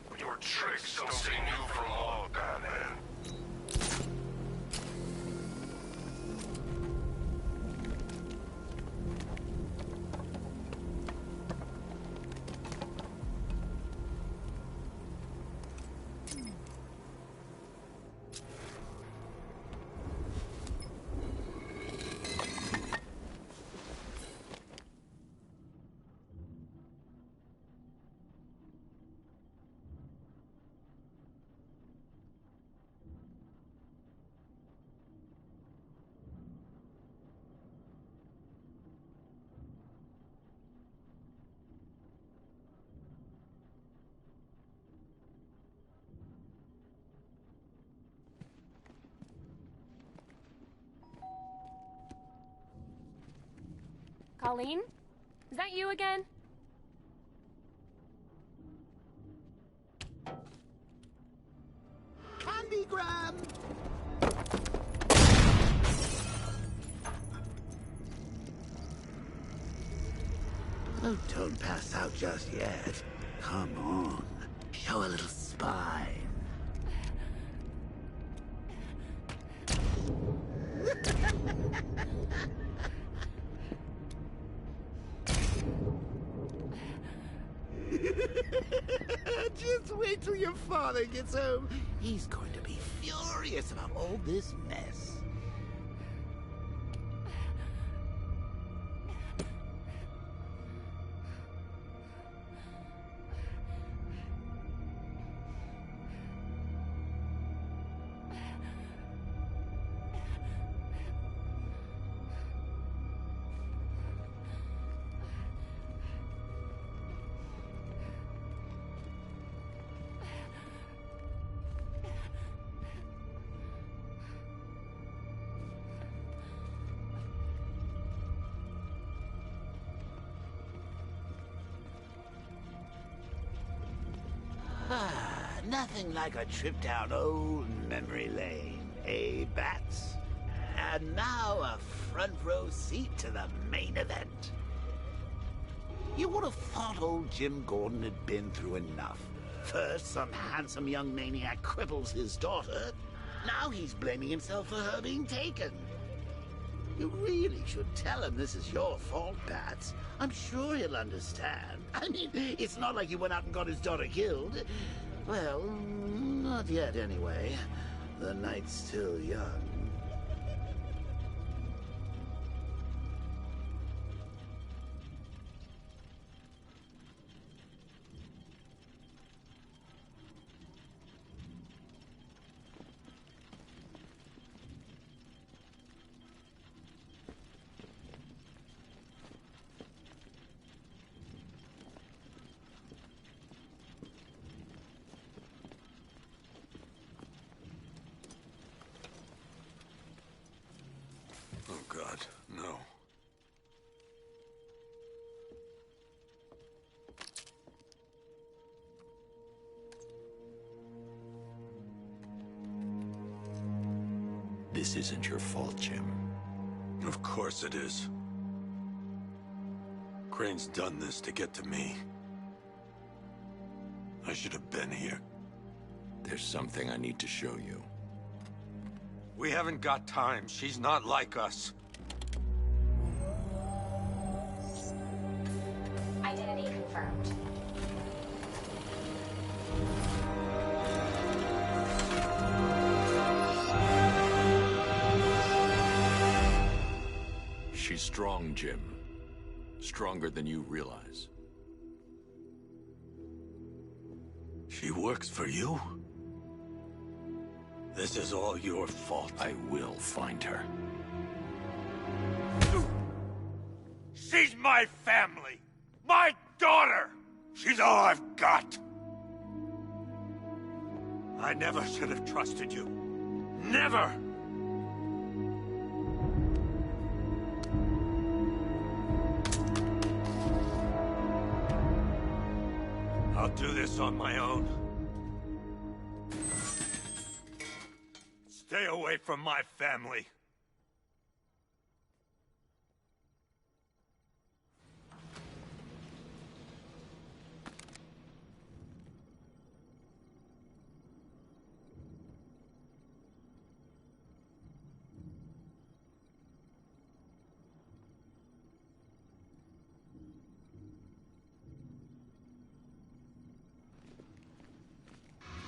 But your tricks don't stay new for long, Batman. Colleen? Is that you again? Candygram! Oh, don't pass out just yet. Come on. Show a little spine. Just wait till your father gets home. He's going to be furious about all this mess. Nothing like a trip down old memory lane, eh, Bats? And now a front row seat to the main event. You would have thought old Jim Gordon had been through enough. First, some handsome young maniac cripples his daughter. Now he's blaming himself for her being taken. You really should tell him this is your fault, Bats. I'm sure he'll understand. I mean, it's not like you went out and got his daughter killed. Well, not yet anyway. The night's still young. Oh, God, no. This isn't your fault, Jim. Of course it is. Crane's done this to get to me. I should have been here. There's something I need to show you. We haven't got time. She's not like us. Identity confirmed. She's strong, Jim. Stronger than you realize. She works for you? This is all your fault. I will find her. She's my family! My daughter! She's all I've got! I never should have trusted you. Never! I'll do this on my own. Stay away from my family.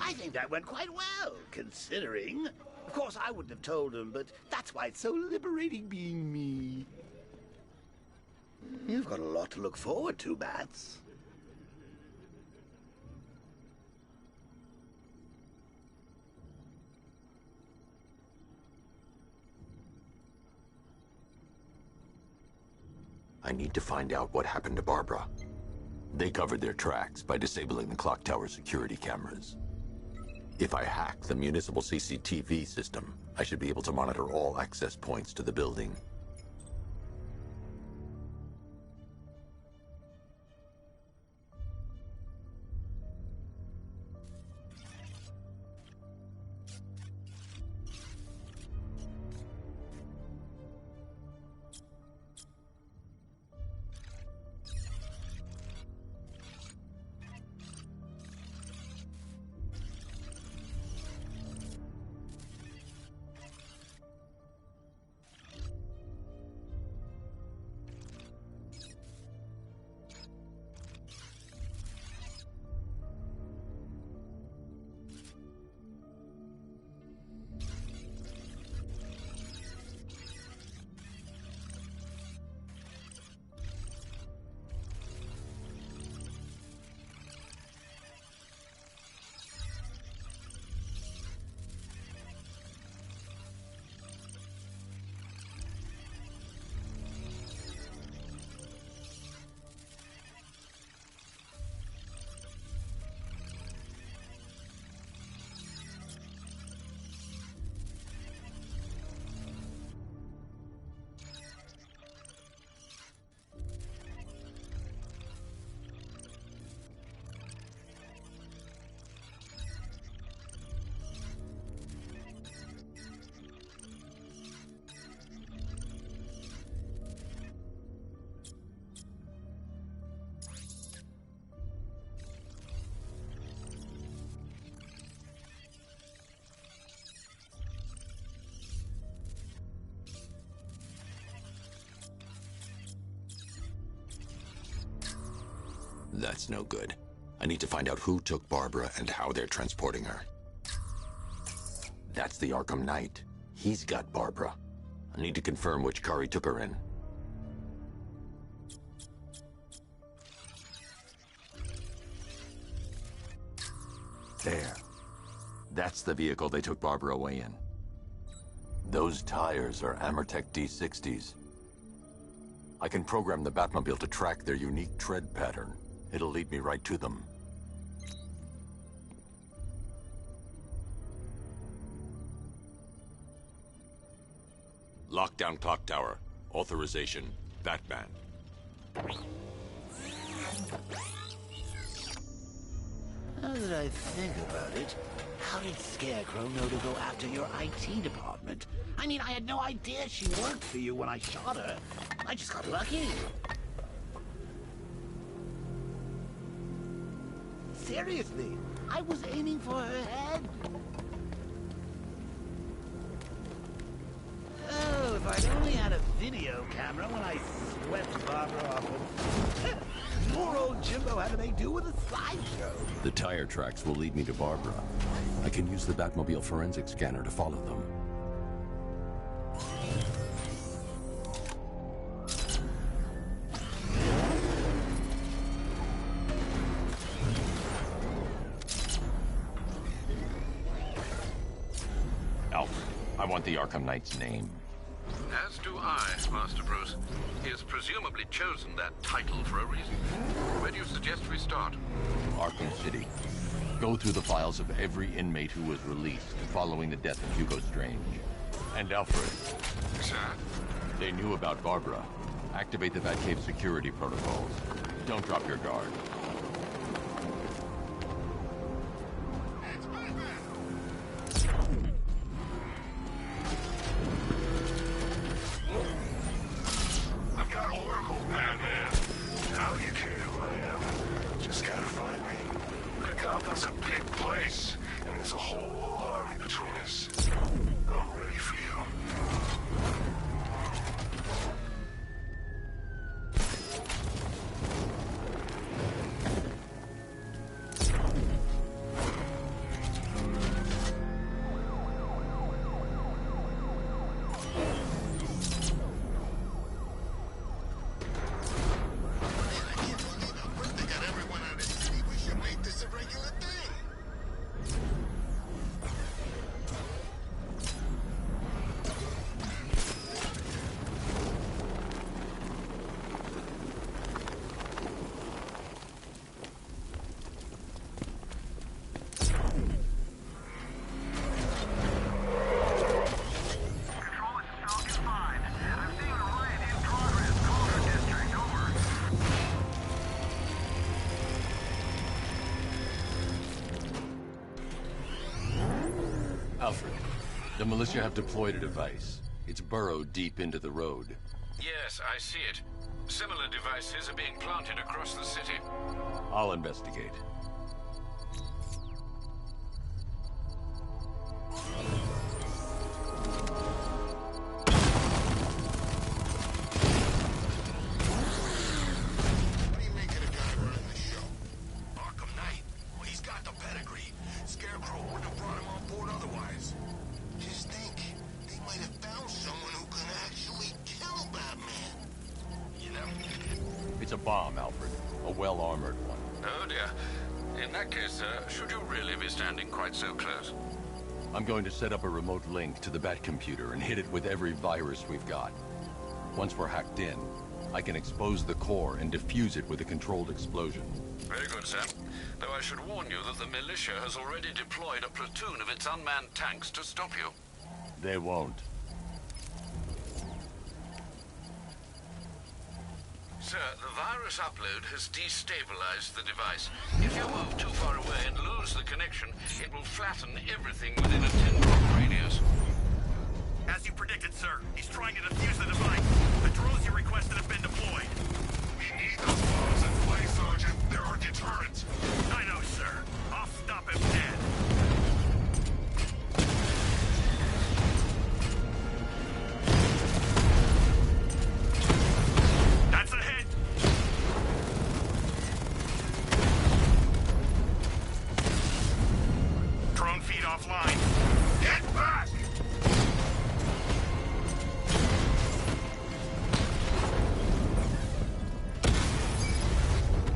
I think that went quite well, considering. Of course, I wouldn't have told him, but that's why it's so liberating being me. You've got a lot to look forward to, Bats. I need to find out what happened to Barbara. They covered their tracks by disabling the clock tower security cameras. If I hack the municipal CCTV system, I should be able to monitor all access points to the building. That's no good. I need to find out who took Barbara and how they're transporting her. That's the Arkham Knight. He's got Barbara. I need to confirm which car he took her in. There. That's the vehicle they took Barbara away in. Those tires are Amertech D60s. I can program the Batmobile to track their unique tread pattern. It'll lead me right to them. Lockdown clock tower. Authorization. Batman. Now that I think about it, how did Scarecrow know to go after your IT department? I mean, I had no idea she worked for you when I shot her. I just got lucky. Seriously, I was aiming for her head. Oh, if I'd only had a video camera when I swept Barbara off of... Poor old Jimbo had to make do with a slideshow. The tire tracks will lead me to Barbara. I can use the Batmobile forensic scanner to follow them. Alfred, I want the Arkham Knight's name. As do I, Master Bruce. He has presumably chosen that title for a reason. Where do you suggest we start? Arkham City. Go through the files of every inmate who was released following the death of Hugo Strange. And Alfred. Sir? They knew about Barbara. Activate the Batcave security protocols. Don't drop your guard. Alfred, the militia have deployed a device. It's burrowed deep into the road. Yes, I see it. Similar devices are being planted across the city. I'll investigate. What do you make of the guy running the show? Arkham Knight. Well, he's got the pedigree. Scarecrow wouldn't have brought him on board otherwise. Just think, they might have found someone who can actually kill Batman. You know? It's a bomb, Alfred. A well-armored one. Oh dear. In that case, should you really be standing quite so close? I'm going to set up a remote link to the Batcomputer and hit it with every virus we've got. Once we're hacked in, I can expose the core and defuse it with a controlled explosion. Very good, sir. Though I should warn you that the militia has already deployed a platoon of its unmanned tanks to stop you. They won't. Sir, the virus upload has destabilized the device. If you move too far away and lose the connection, it will flatten everything within a 10-block radius. As you predicted, sir, he's trying to defuse the device. The drones you requested have been deployed. We need those bombs in play, Sergeant. There are deterrents. I know, sir. I'll stop him dead. That's a hit. offline. Get back!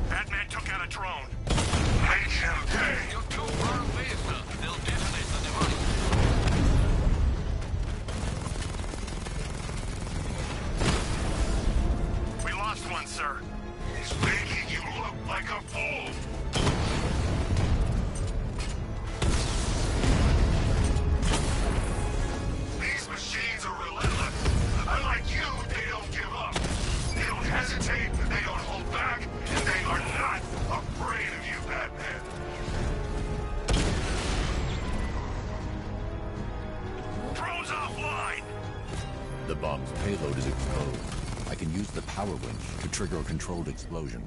Batman took out a drone. Make him pay! You're too far away, sir. They'll detonate the device. We lost one, sir. He's making you look like a fool. These machines are relentless. Unlike you, they don't give up. They don't hesitate, they don't hold back, and they are not afraid of you, Batman. Drone's offline! The bomb's payload is exposed. I can use the power winch to trigger a controlled explosion.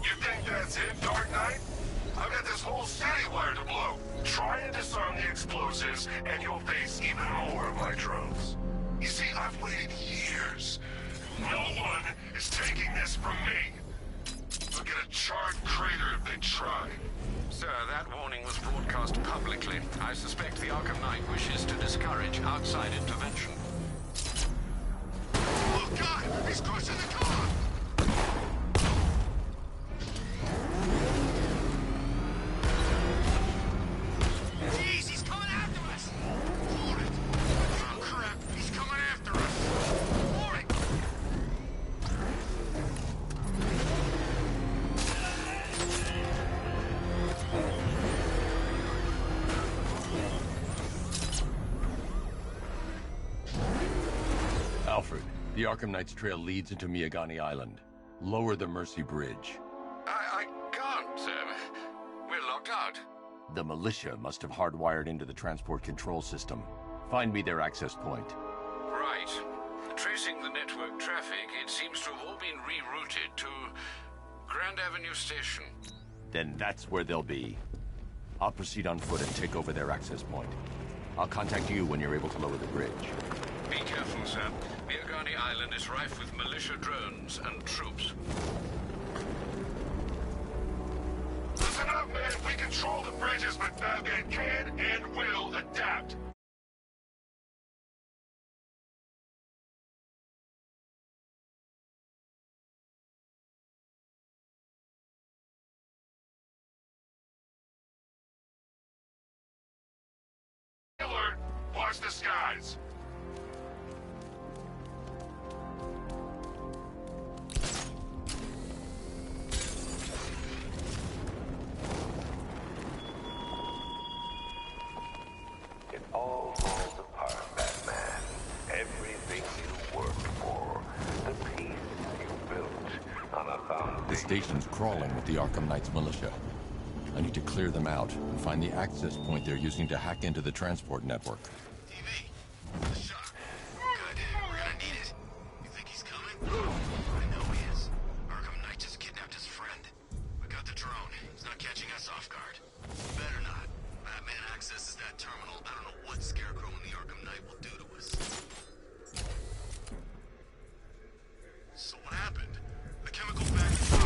You think that's it, Dark Knight? I've got this whole city wired to blow. Try and disarm the explosives, and you'll face even more of my drones. You see, I've waited years. No one is taking this from me. They'll get a charred crater if they try. Sir, that warning was broadcast publicly. I suspect the Arkham Knight wishes to discourage outside intervention. Oh, God! He's crushing the car! Jeez, he's coming after us! Hold it! Oh, crap! He's coming after us! Hold it! Alfred, the Arkham Knight's trail leads into Miagani Island. Lower the Mercy Bridge. I can't, sir. We're locked out. The militia must have hardwired into the transport control system. Find me their access point. Right. Tracing the network traffic, it seems to have all been rerouted to Grand Avenue Station. Then that's where they'll be. I'll proceed on foot and take over their access point. I'll contact you when you're able to lower the bridge. Be careful, sir. Miagani Island is rife with militia drones and troops. Listen up, man. We control the bridges, but Batman can and will adapt. Alert! Watch the skies. It all falls apart, Batman. Everything you worked for, the peace you built on a foundation. The station's crawling with the Arkham Knight's militia. I need to clear them out and find the access point they're using to hack into the transport network. TV! The shot. Good. We're gonna need it. You think he's coming? I know he is. Arkham Knight just kidnapped his friend. We got the drone. He's not catching us off guard. Better not. Batman accesses that terminal. I don't know what Scarecrow and the Arkham Knight will do to us. So what happened? The chemical factory...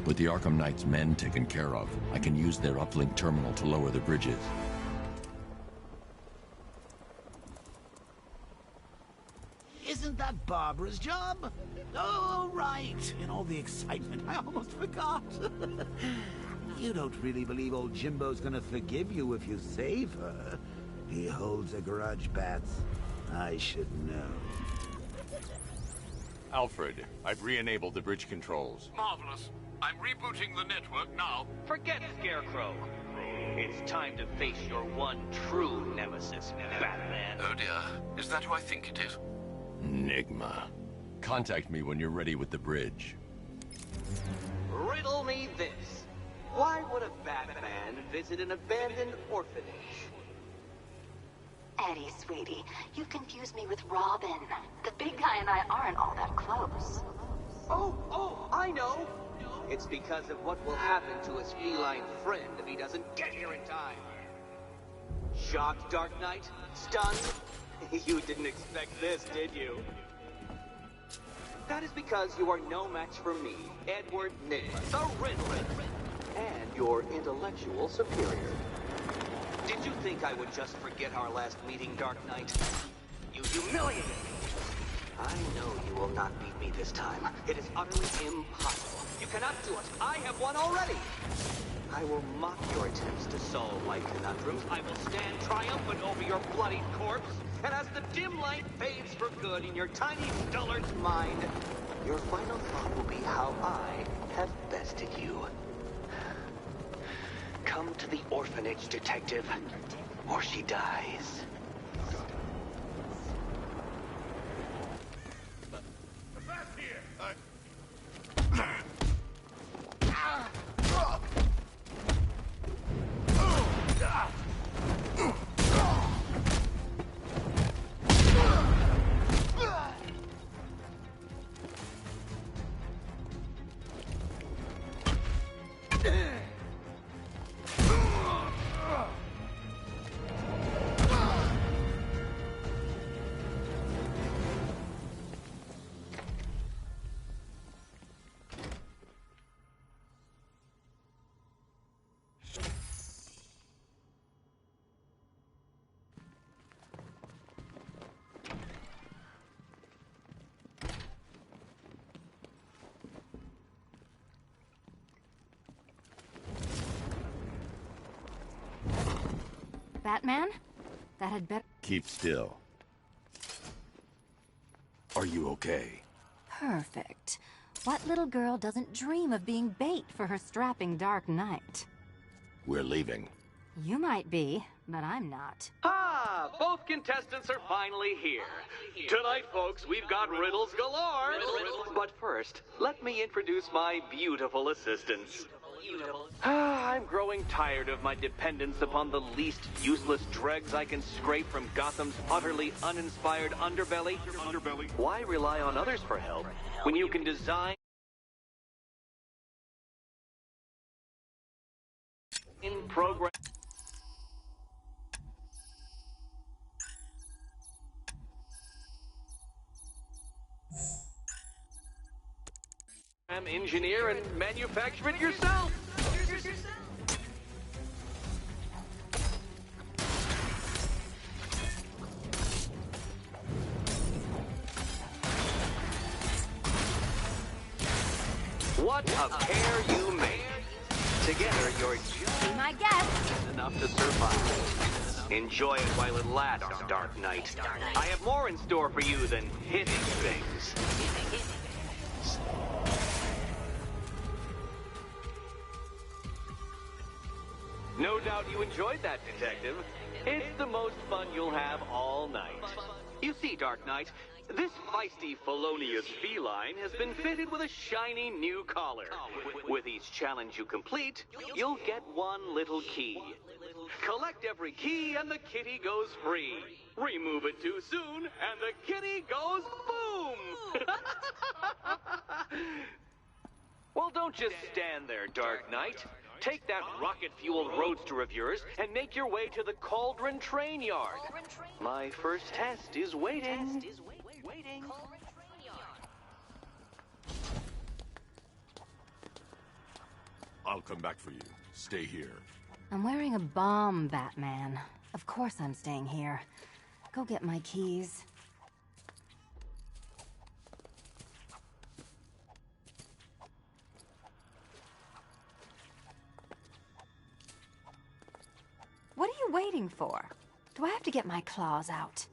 With the Arkham Knight's men taken care of, I can use their uplink terminal to lower the bridges. Isn't that Barbara's job? Oh, right. In all the excitement, I almost forgot. You don't really believe old Jimbo's gonna forgive you if you save her. He holds a grudge, Bats. I should know. Alfred, I've re-enabled the bridge controls. Marvelous. I'm rebooting the network now. Forget Scarecrow. It's time to face your one true nemesis, Batman. Oh dear. Is that who I think it is? Enigma. Contact me when you're ready with the bridge. Riddle me this. Why would a Batman visit an abandoned orphanage? Eddie, sweetie, you confused me with Robin. The big guy and I aren't all that close. Oh, I know. It's because of what will happen to his feline friend if he doesn't get here in time. Shocked, Dark Knight? Stunned? You didn't expect this, did you? That is because you are no match for me, Edward Nigma, the Riddler, and your intellectual superior. Did you think I would just forget our last meeting, Dark Knight? You humiliated me. I know you will not beat me this time. It is utterly impossible. You cannot do it. I have won already. I will mock your attempts to solve my conundrums. I will stand triumphant over your bloodied corpse. And as the dim light fades for good in your tiny dullard's mind, your final thought will be how I have bested you. Come to the orphanage, detective, or she dies. Batman? That had better... Keep still. Are you okay? Perfect. What little girl doesn't dream of being bait for her strapping Dark Knight? We're leaving. You might be, but I'm not. Ah, both contestants are finally here. Tonight, folks, we've got riddles galore. But first, let me introduce my beautiful assistants. I'm growing tired of my dependence upon the least useless dregs I can scrape from Gotham's utterly uninspired underbelly. Why rely on others for help when you can design in program engineer and manufacture it yourself? What a pair you made. Together, you're just Be my guest. enough to survive. Enjoy it while it lasts, Dark Knight. I have more in store for you than hitting things. No doubt you enjoyed that, Detective. It's the most fun you'll have all night. You see, Dark Knight, this feisty, felonious feline has been fitted with a shiny new collar. With each challenge you complete, you'll get one little key. Collect every key and the kitty goes free. Remove it too soon and the kitty goes boom! Well, don't just stand there, Dark Knight. Take that rocket-fueled roadster of yours and make your way to the Cauldron Train Yard. My first test is waiting. I'll come back for you. Stay here. I'm wearing a bomb, Batman. Of course I'm staying here. Go get my keys. What are you waiting for? Do I have to get my claws out?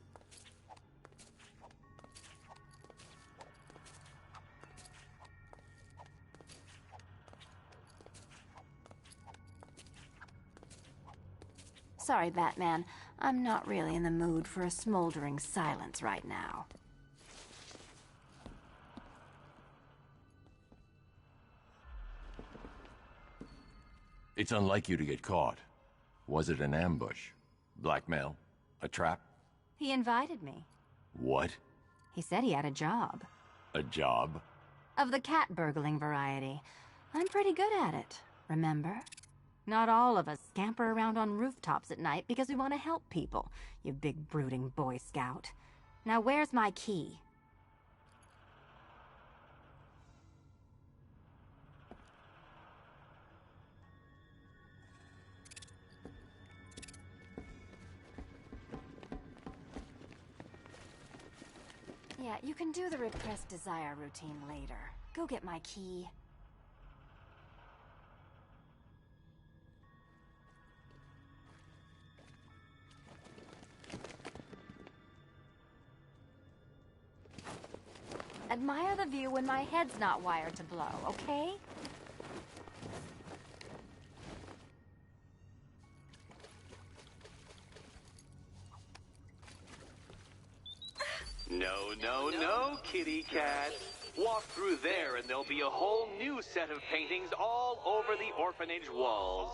Sorry, Batman. I'm not really in the mood for a smoldering silence right now. It's unlike you to get caught. Was it an ambush? Blackmail? A trap? He invited me. What? He said he had a job. A job? Of the cat burgling variety. I'm pretty good at it, remember? Not all of us scamper around on rooftops at night because we want to help people, you big brooding Boy Scout. Now where's my key? Yeah, you can do the repressed desire routine later. Go get my key. Admire the view when my head's not wired to blow, okay? No, no, no, kitty cat. Walk through there and there'll be a whole new set of paintings all over the orphanage walls.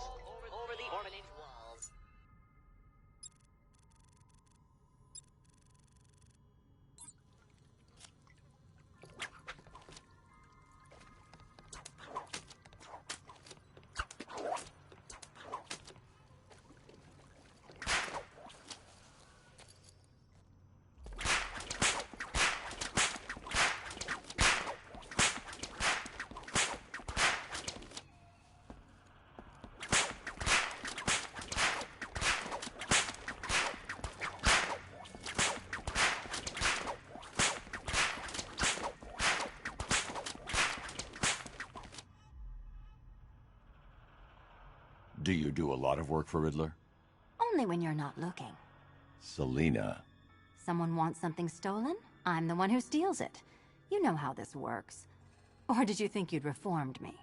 Do you do a lot of work for Riddler? Only when you're not looking. Selina. Someone wants something stolen? I'm the one who steals it. You know how this works. Or did you think you'd reformed me?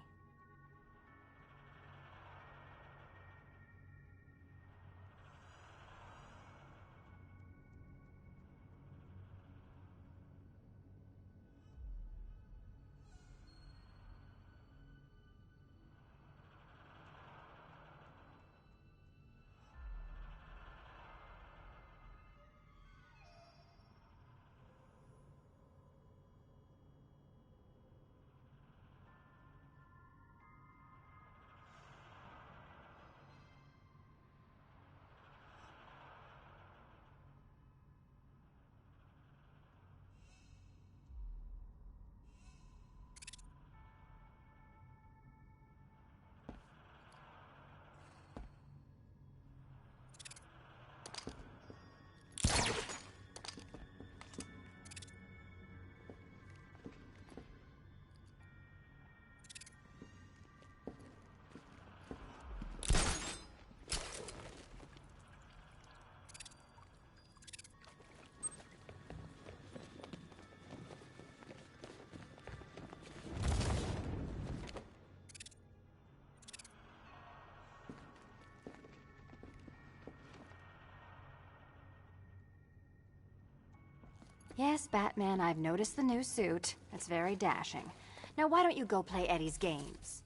Yes, Batman, I've noticed the new suit. It's very dashing. Now why don't you go play Eddie's games?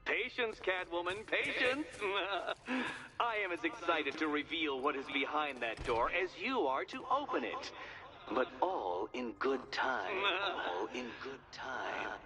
Patience, Catwoman, patience! I am as excited to reveal what is behind that door as you are to open it. But all in good time. All in good time.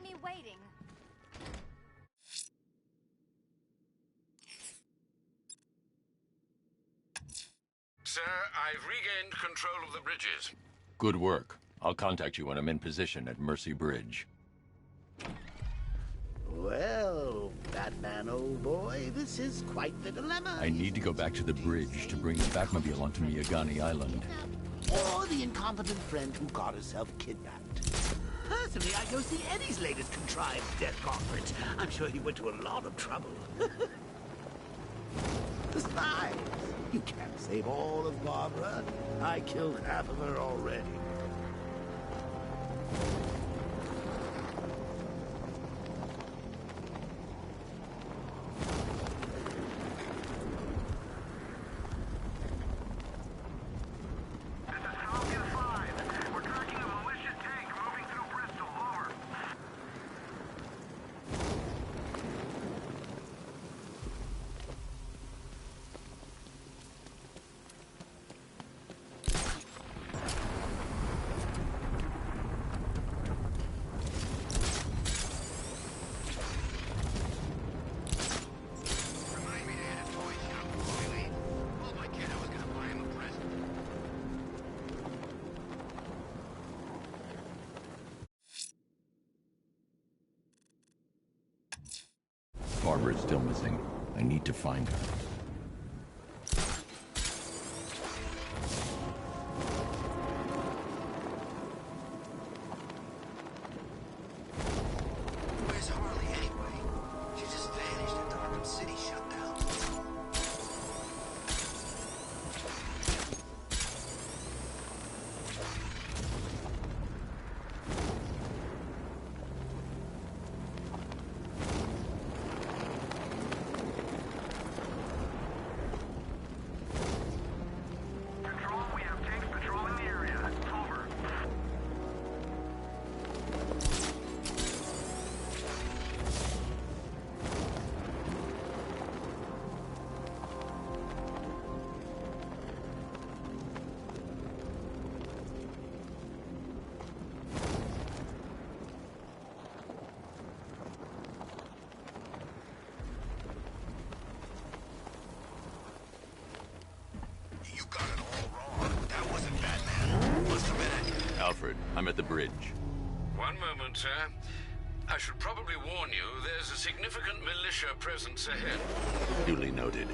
me waiting. Sir, I've regained control of the bridges. Good work. I'll contact you when I'm in position at Mercy Bridge. Well, Batman, old boy, this is quite the dilemma. I need to go back to the bridge to bring the Batmobile onto Miyagani Island. Or the incompetent friend who got herself kidnapped. Personally, I'd go see Eddie's latest contrived death conference. I'm sure he went to a lot of trouble. Besides, you can't save all of Barbara. I killed half of her already. Barbara is still missing. I need to find her. Where's Harley anyway? She just vanished after Arkham City shut down. Alfred, I'm at the bridge. One moment, sir. I should probably warn you, there's a significant militia presence ahead. Duly noted.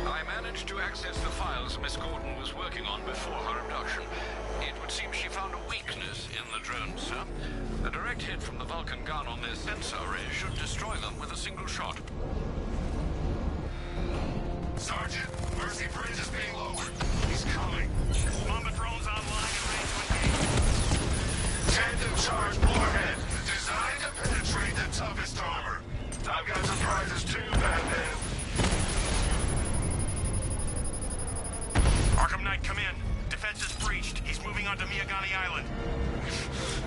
I managed to access the files Miss Gordon was working on before her abduction. It would seem she found a weakness in the drones, sir. A direct hit from the Vulcan gun on their sensor array should destroy them with a single shot. Sergeant, Mercy Bridge is being lowered. He's coming. Mamba drones online and ready to engage. Tandem charge warhead, designed to penetrate the toughest armor. I've got surprises too, Batman. Arkham Knight, come in. Defense is breached. He's moving onto Miyagani Island.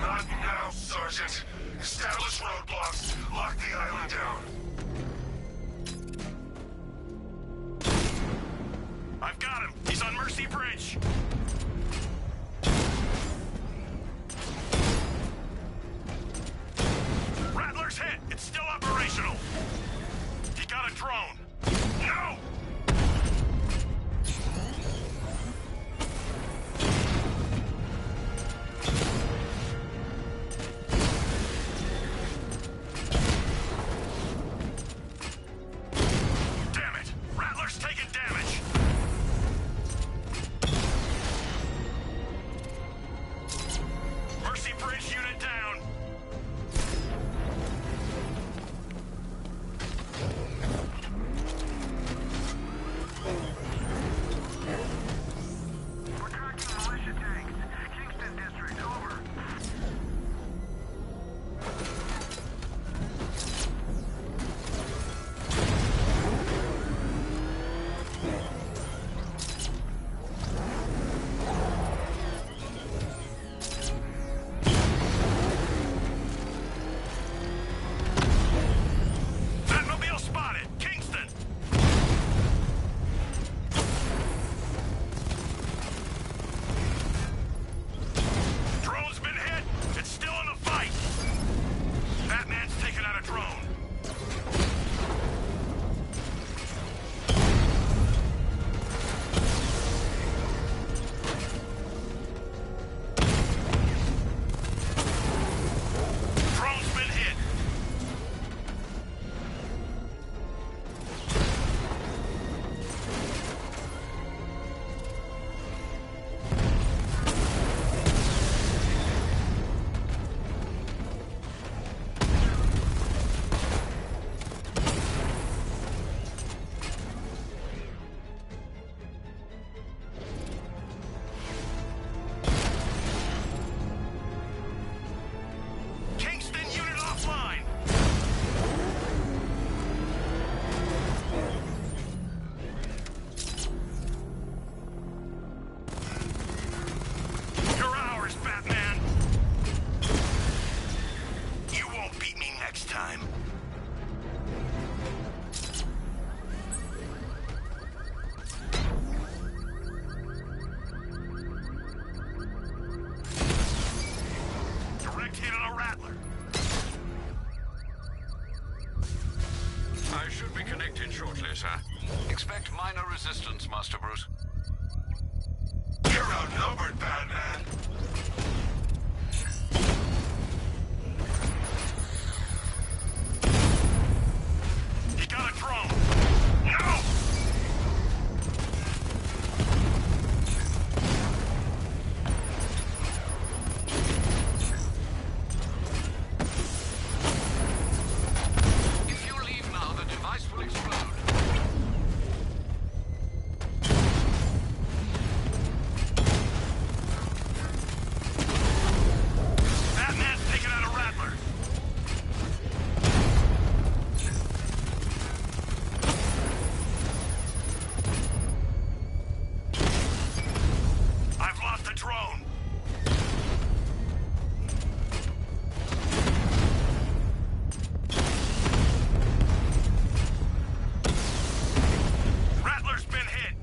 Not now, Sergeant. Establish roadblocks. Lock the island down. I've got him. He's on Mercy Bridge. Rattler's hit. It's still operational. He got a drone. No! shortly, sir. Expect minor resistance, Master Bruce. You're outnumbered, Batman. He got a drone. No! If you leave now, the device will explode. Batman's taking out a Rattler. I've lost the drone. Rattler's been hit.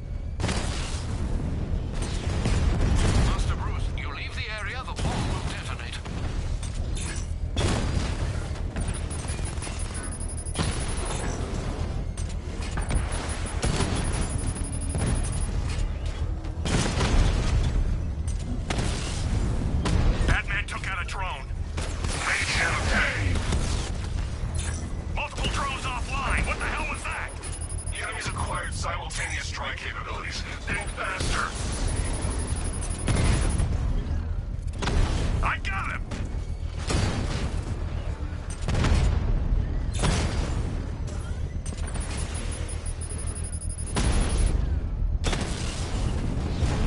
Master Bruce, you leave the area, the bomb will detonate. Batman took out a drone. Make him pay. Multiple drones offline. What the hell was that? The enemy's acquired simultaneous strike capabilities. Think faster. I got him!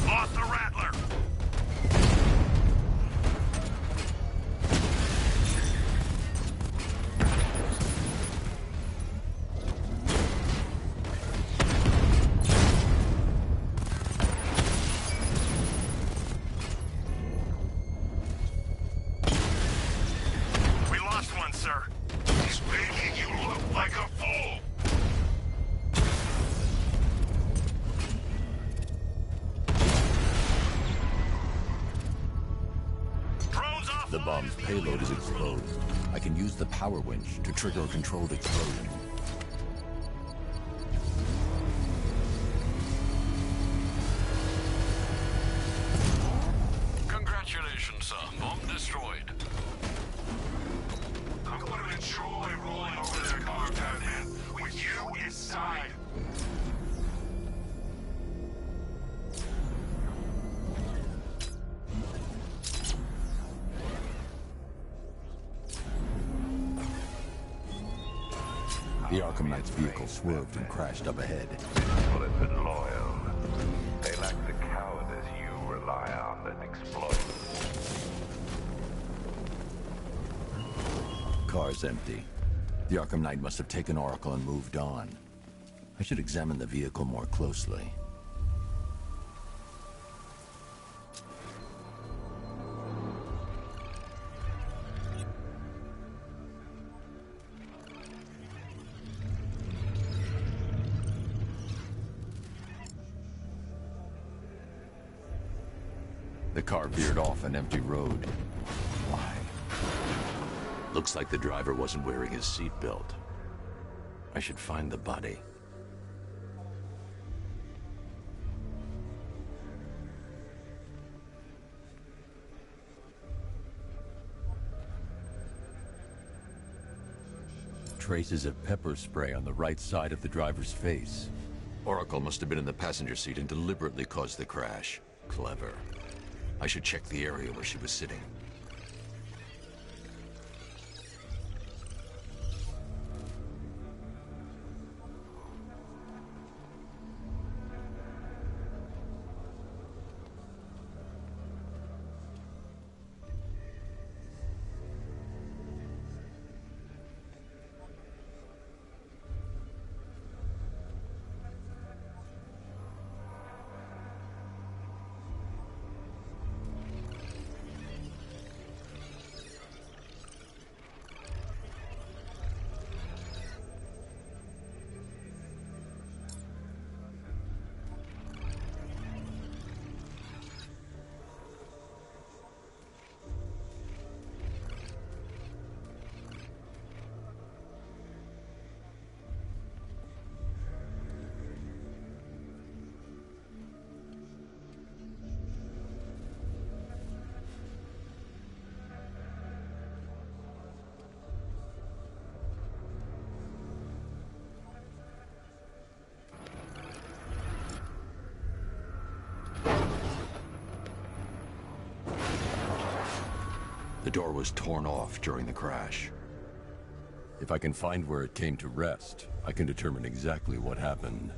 Lost the Rattler. We lost one, sir. He's making you look like a fool. Drones off. The bomb's payload is exposed. I can use the power winch to trigger a controlled explosion. Congratulations, sir. Bomb destroyed. I'm going to enjoy rolling over their car, Batman, with you inside. The Arkham Knight's vehicle swerved and crashed up ahead. Bullets and loyal. They lack the cowardice you rely on and exploit. Car's empty. The Arkham Knight must have taken Oracle and moved on. I should examine the vehicle more closely. The car veered off an empty road. Why? Looks like the driver wasn't wearing his seatbelt. I should find the body. Traces of pepper spray on the right side of the driver's face. Oracle must have been in the passenger seat and deliberately caused the crash. Clever. I should check the area where she was sitting. door was torn off during the crash. If I can find where it came to rest, I can determine exactly what happened.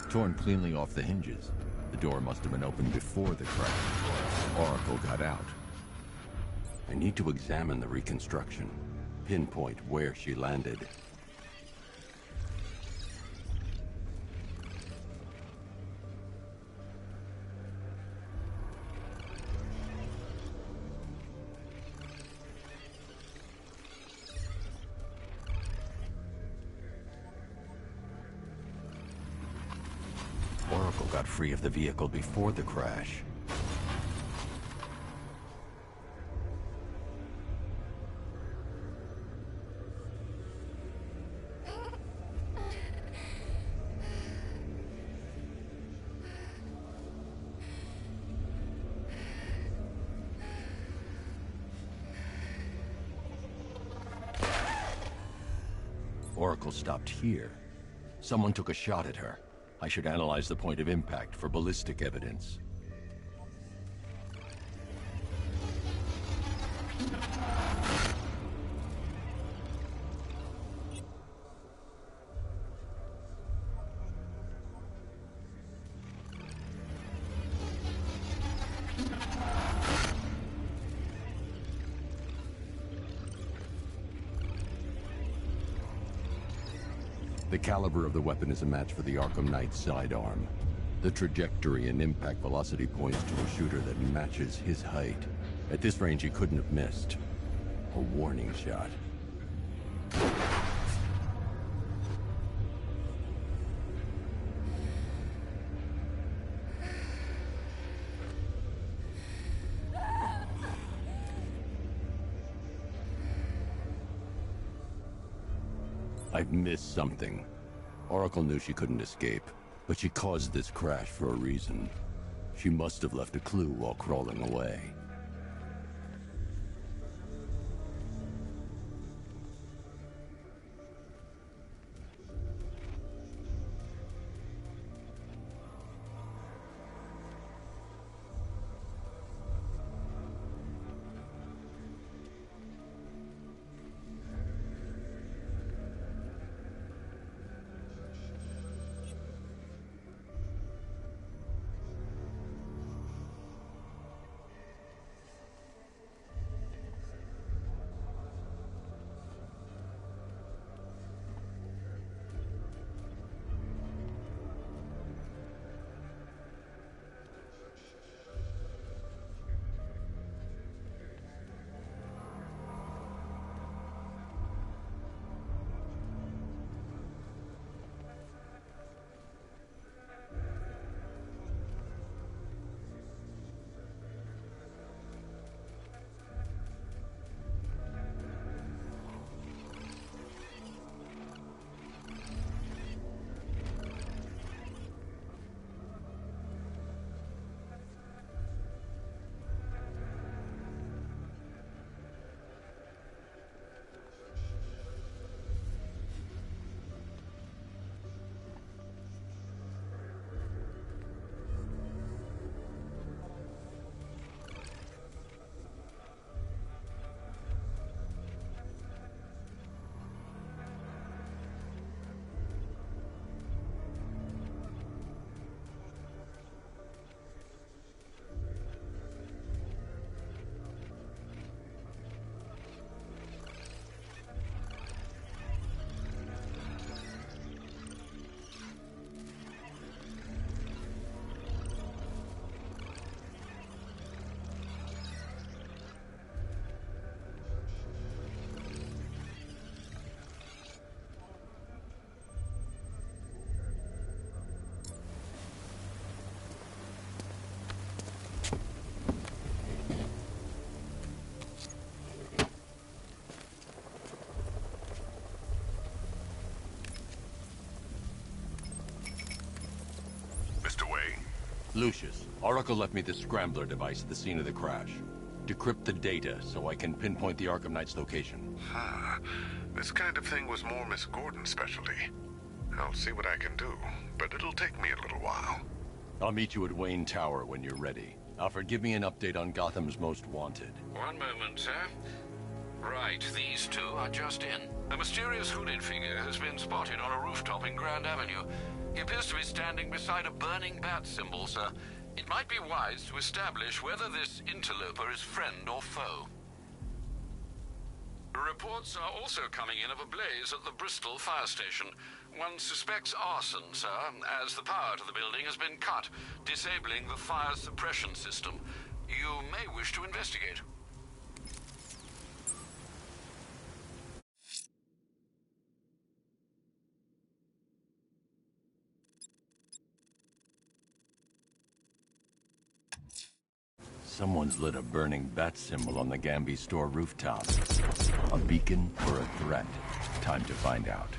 Torn cleanly off the hinges. The door must have been opened before the crash. Oracle got out. I need to examine the reconstruction, pinpoint where she landed. Oracle got free of the vehicle before the crash. Oracle stopped here. Someone took a shot at her. I should analyze the point of impact for ballistic evidence. The caliber of the weapon is a match for the Arkham Knight's sidearm. The trajectory and impact velocity points to a shooter that matches his height. At this range, he couldn't have missed. A warning shot. I've missed something. Oracle knew she couldn't escape, but she caused this crash for a reason. She must have left a clue while crawling away. Lucius, Oracle left me the scrambler device at the scene of the crash. Decrypt the data so I can pinpoint the Arkham Knight's location. This kind of thing was more Miss Gordon's specialty. I'll see what I can do, but it'll take me a little while. I'll meet you at Wayne Tower when you're ready. Alfred, give me an update on Gotham's Most Wanted. One moment, sir. Right, these two are just in. A mysterious hooded figure has been spotted on a rooftop in Grand Avenue. He appears to be standing beside a burning bat symbol, sir. It might be wise to establish whether this interloper is friend or foe. Reports are also coming in of a blaze at the Bristol fire station. One suspects arson, sir, as the power to the building has been cut, disabling the fire suppression system. You may wish to investigate. Someone's lit a burning bat symbol on the Gamby store rooftop. A beacon or a threat? Time to find out.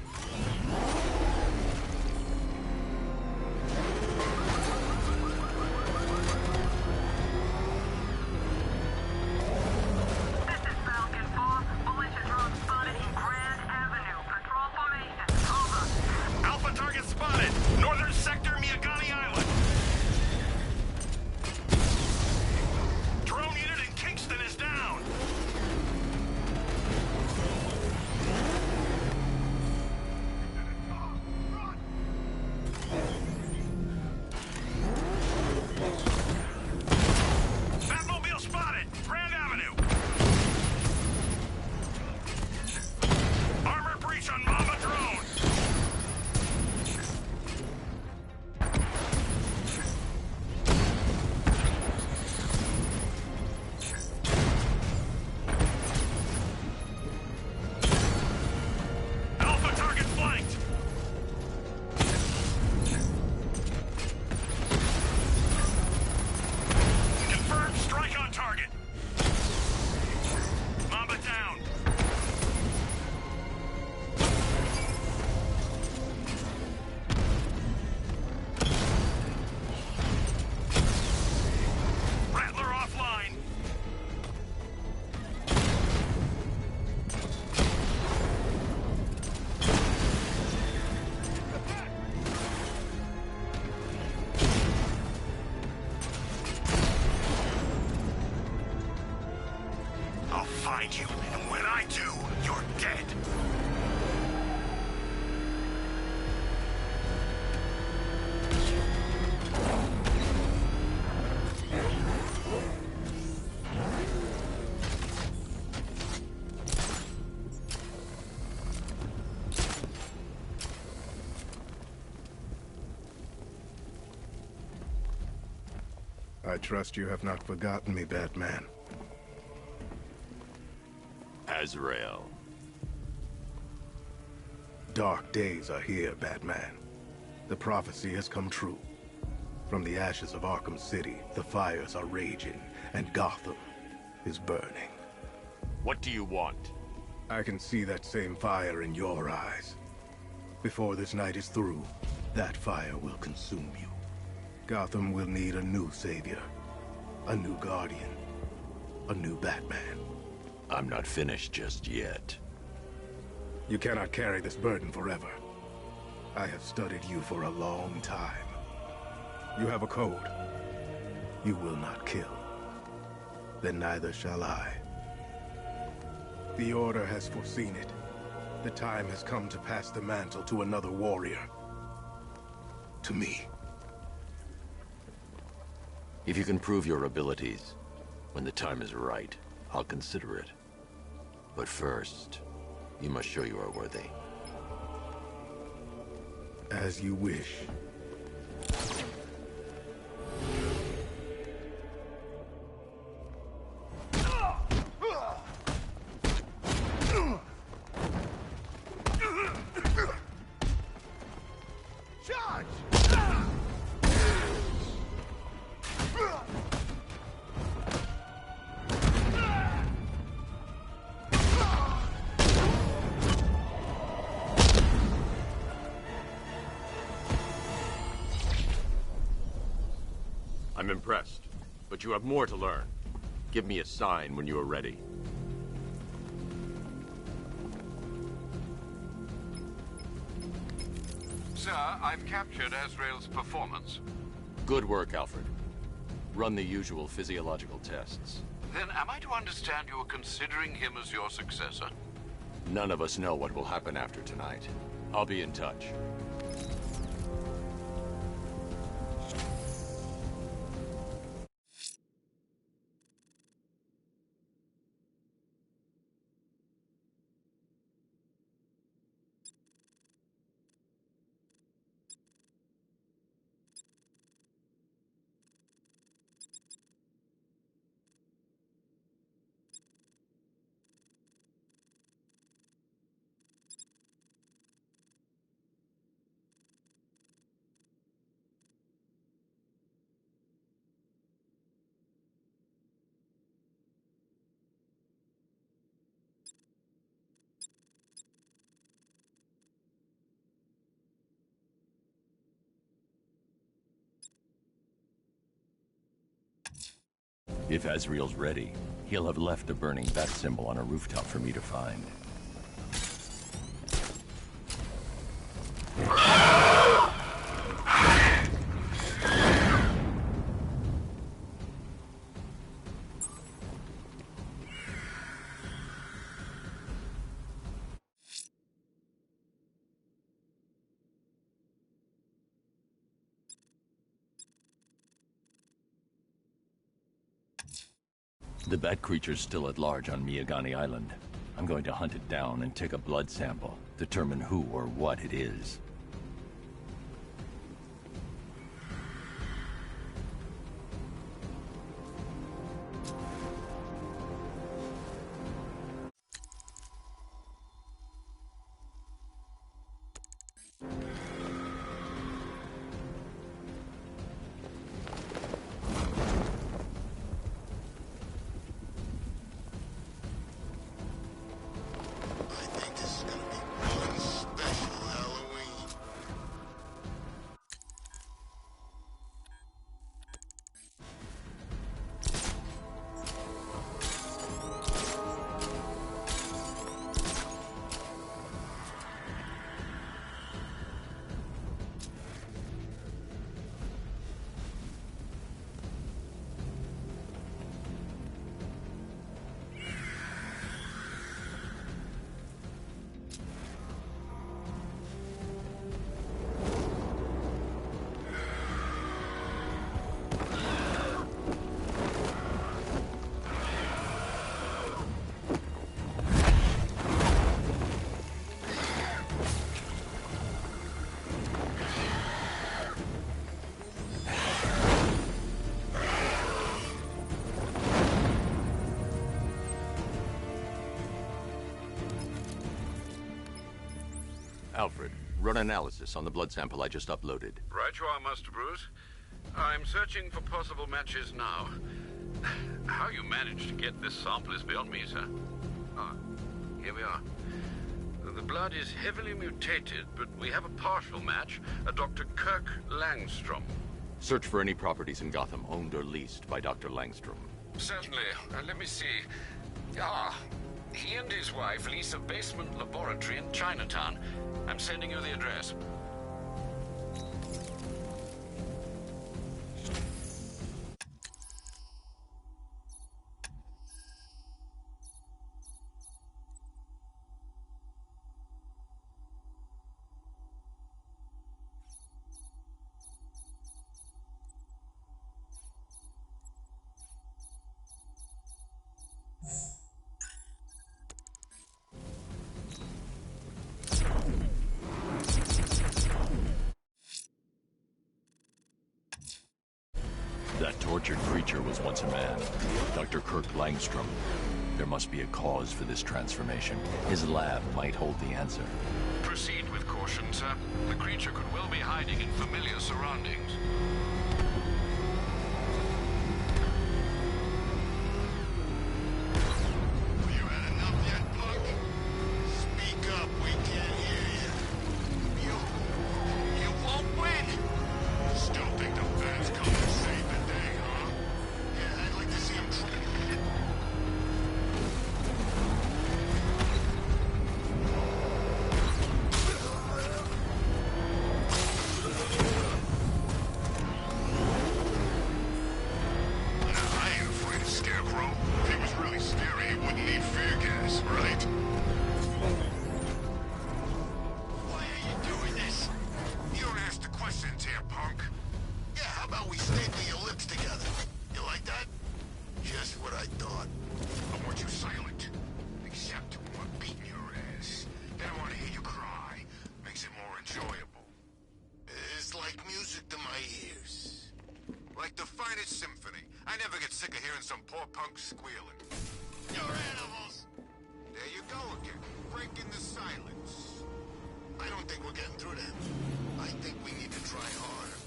Alpha target spotted! Northern sector, Miyagani Island! Drone unit in Kingston is down! Batmobile spotted! Grand Avenue! Armor breach on Mama drone! Alpha target flanked! Confirmed strike on target! Mamba down! Rattler offline! I'll find you, and when I do, you're dead. I trust you have not forgotten me, Batman. Azrael. Dark days are here, Batman. The prophecy has come true. From the ashes of Arkham City, the fires are raging, and Gotham is burning. What do you want? I can see that same fire in your eyes. Before this night is through, that fire will consume you. Gotham will need a new savior, a new guardian, a new Batman. I'm not finished just yet. You cannot carry this burden forever. I have studied you for a long time. You have a code. You will not kill. Then neither shall I. The Order has foreseen it. The time has come to pass the mantle to another warrior. To me. If you can prove your abilities, when the time is right, I'll consider it. But first, you must show you are worthy. As you wish. impressed, but you have more to learn. Give me a sign when you are ready. Sir, I've captured Azrael's performance. Good work, Alfred. Run the usual physiological tests. Then am I to understand you are considering him as your successor? None of us know what will happen after tonight. I'll be in touch. If Azrael's ready, he'll have left the burning bat symbol on a rooftop for me to find. The bat creature's still at large on Miyagani Island. I'm going to hunt it down and take a blood sample, determine who or what it is. Alfred, run analysis on the blood sample I just uploaded. Right you are, Master Bruce. I'm searching for possible matches now. How you managed to get this sample is beyond me, sir. Ah, here we are. The blood is heavily mutated, but we have a partial match, a Dr. Kirk Langstrom. Search for any properties in Gotham owned or leased by Dr. Langstrom. Certainly. Let me see. Ah, he and his wife lease a basement laboratory in Chinatown. I'm sending you the address. That tortured creature was once a man, Dr. Kirk Langstrom. There must be a cause for this transformation. His lab might hold the answer. Proceed with caution, sir. The creature could well be hiding in familiar surroundings. You had enough yet, punk? Speak up, we can't hear you. You won't win! Still think the fans come to save the day, huh? and some poor punk squealing. You're animals! There you go again, breaking the silence. I don't think we're getting through them. I think we need to try harder.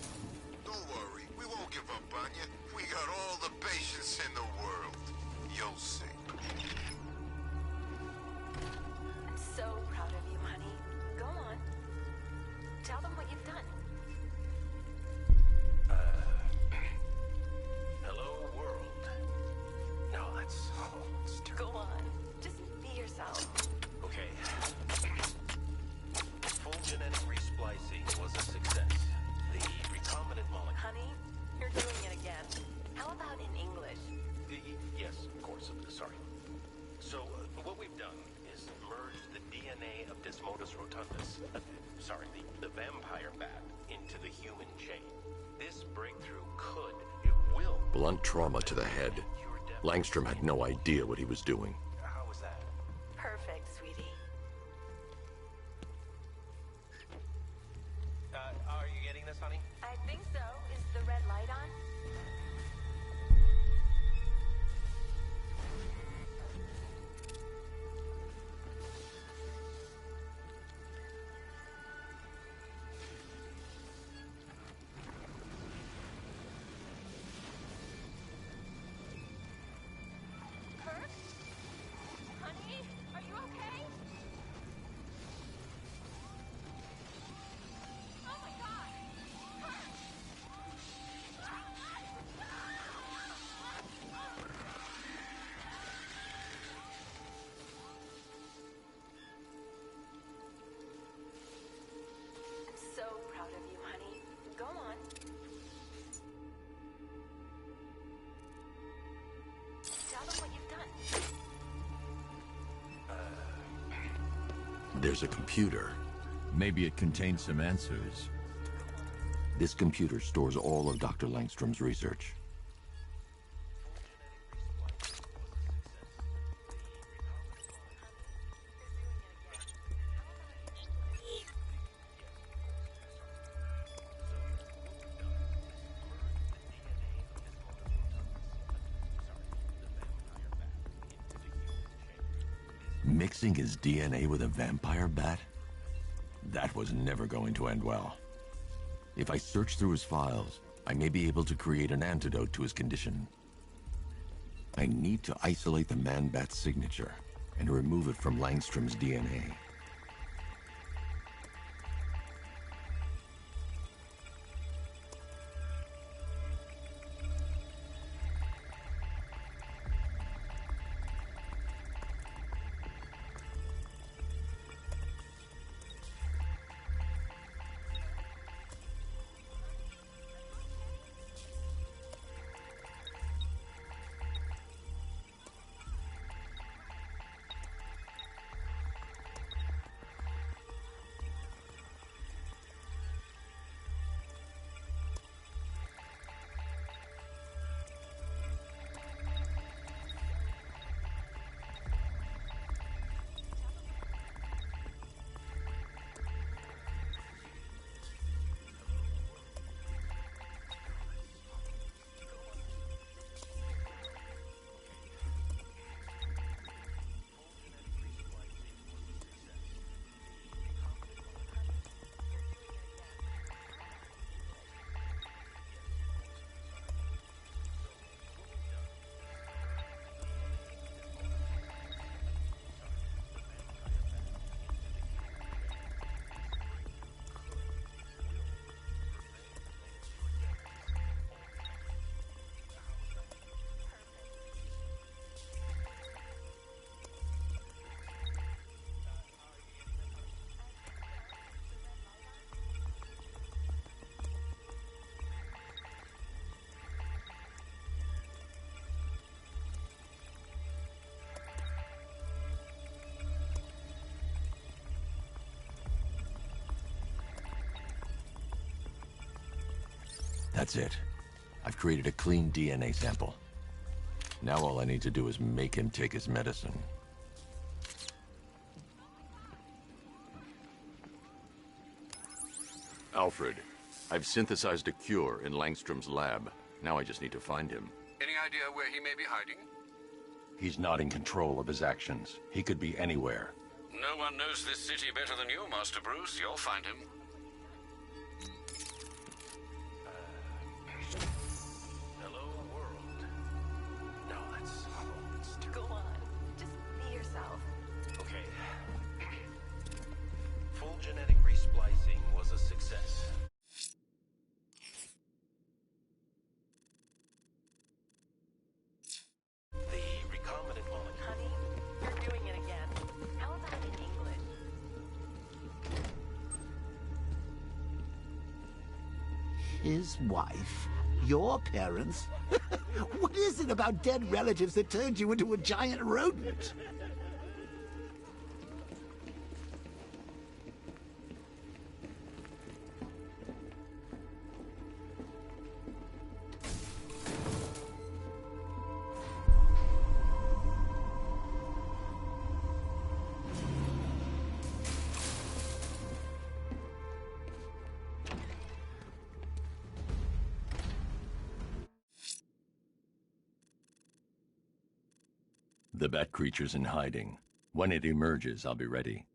Don't worry, we won't give up on you. We got all the patience in the world. You'll see. I'm so proud of you, honey. Go on. Tell them what you've done. Hello, world. No, that's Go on. Just be yourself. okay. Full genetic resplicing was a success. The recombinant molecule. Honey, you're doing it again. How about in English? Yes, of course. Sorry. So, what we've done is merge the DNA of Desmodus rotundus, the vampire bat, into the human chain. This breakthrough will... Blunt trauma to the head. Langstrom had no idea what he was doing. How was that? Perfect, sweetie. Are you getting this, honey? I think so. Is the red light on? So proud of you, honey. Go on. Tell them what you've done. There's a computer. Maybe it contains some answers. This computer stores all of Dr. Langstrom's research. Mixing his DNA with a vampire bat? That was never going to end well. If I search through his files, I may be able to create an antidote to his condition. I need to isolate the man-bat's signature and remove it from Langstrom's DNA. That's it. I've created a clean DNA sample. Now all I need to do is make him take his medicine. Alfred, I've synthesized a cure in Langstrom's lab. Now I just need to find him. Any idea where he may be hiding? He's not in control of his actions. He could be anywhere. No one knows this city better than you, Master Bruce. You'll find him. Hello, world. No, that's hollow. Go on. Just be yourself. Okay. Full genetic resplicing was a success. The recombinant molecule. Honey, you're doing it again. How about in English? His wife? Your parents? What is it about dead relatives that turned you into a giant rodent? The bat creature's in hiding. When it emerges, I'll be ready.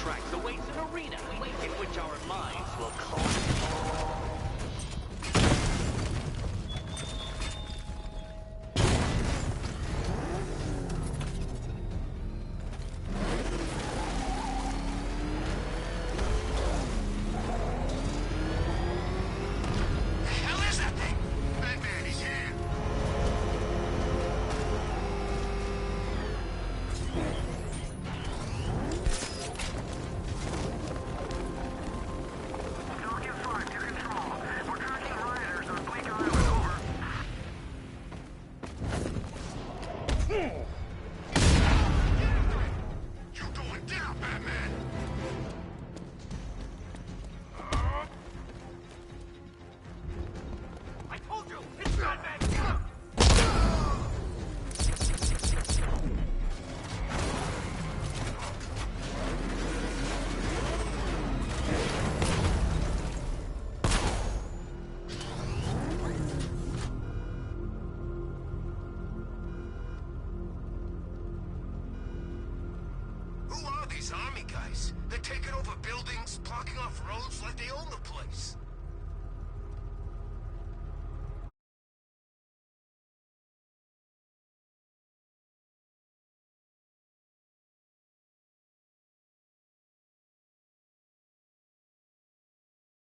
tracks awaits an arena in which our minds will collide. Army guys. They're taking over buildings, blocking off roads like they own the place.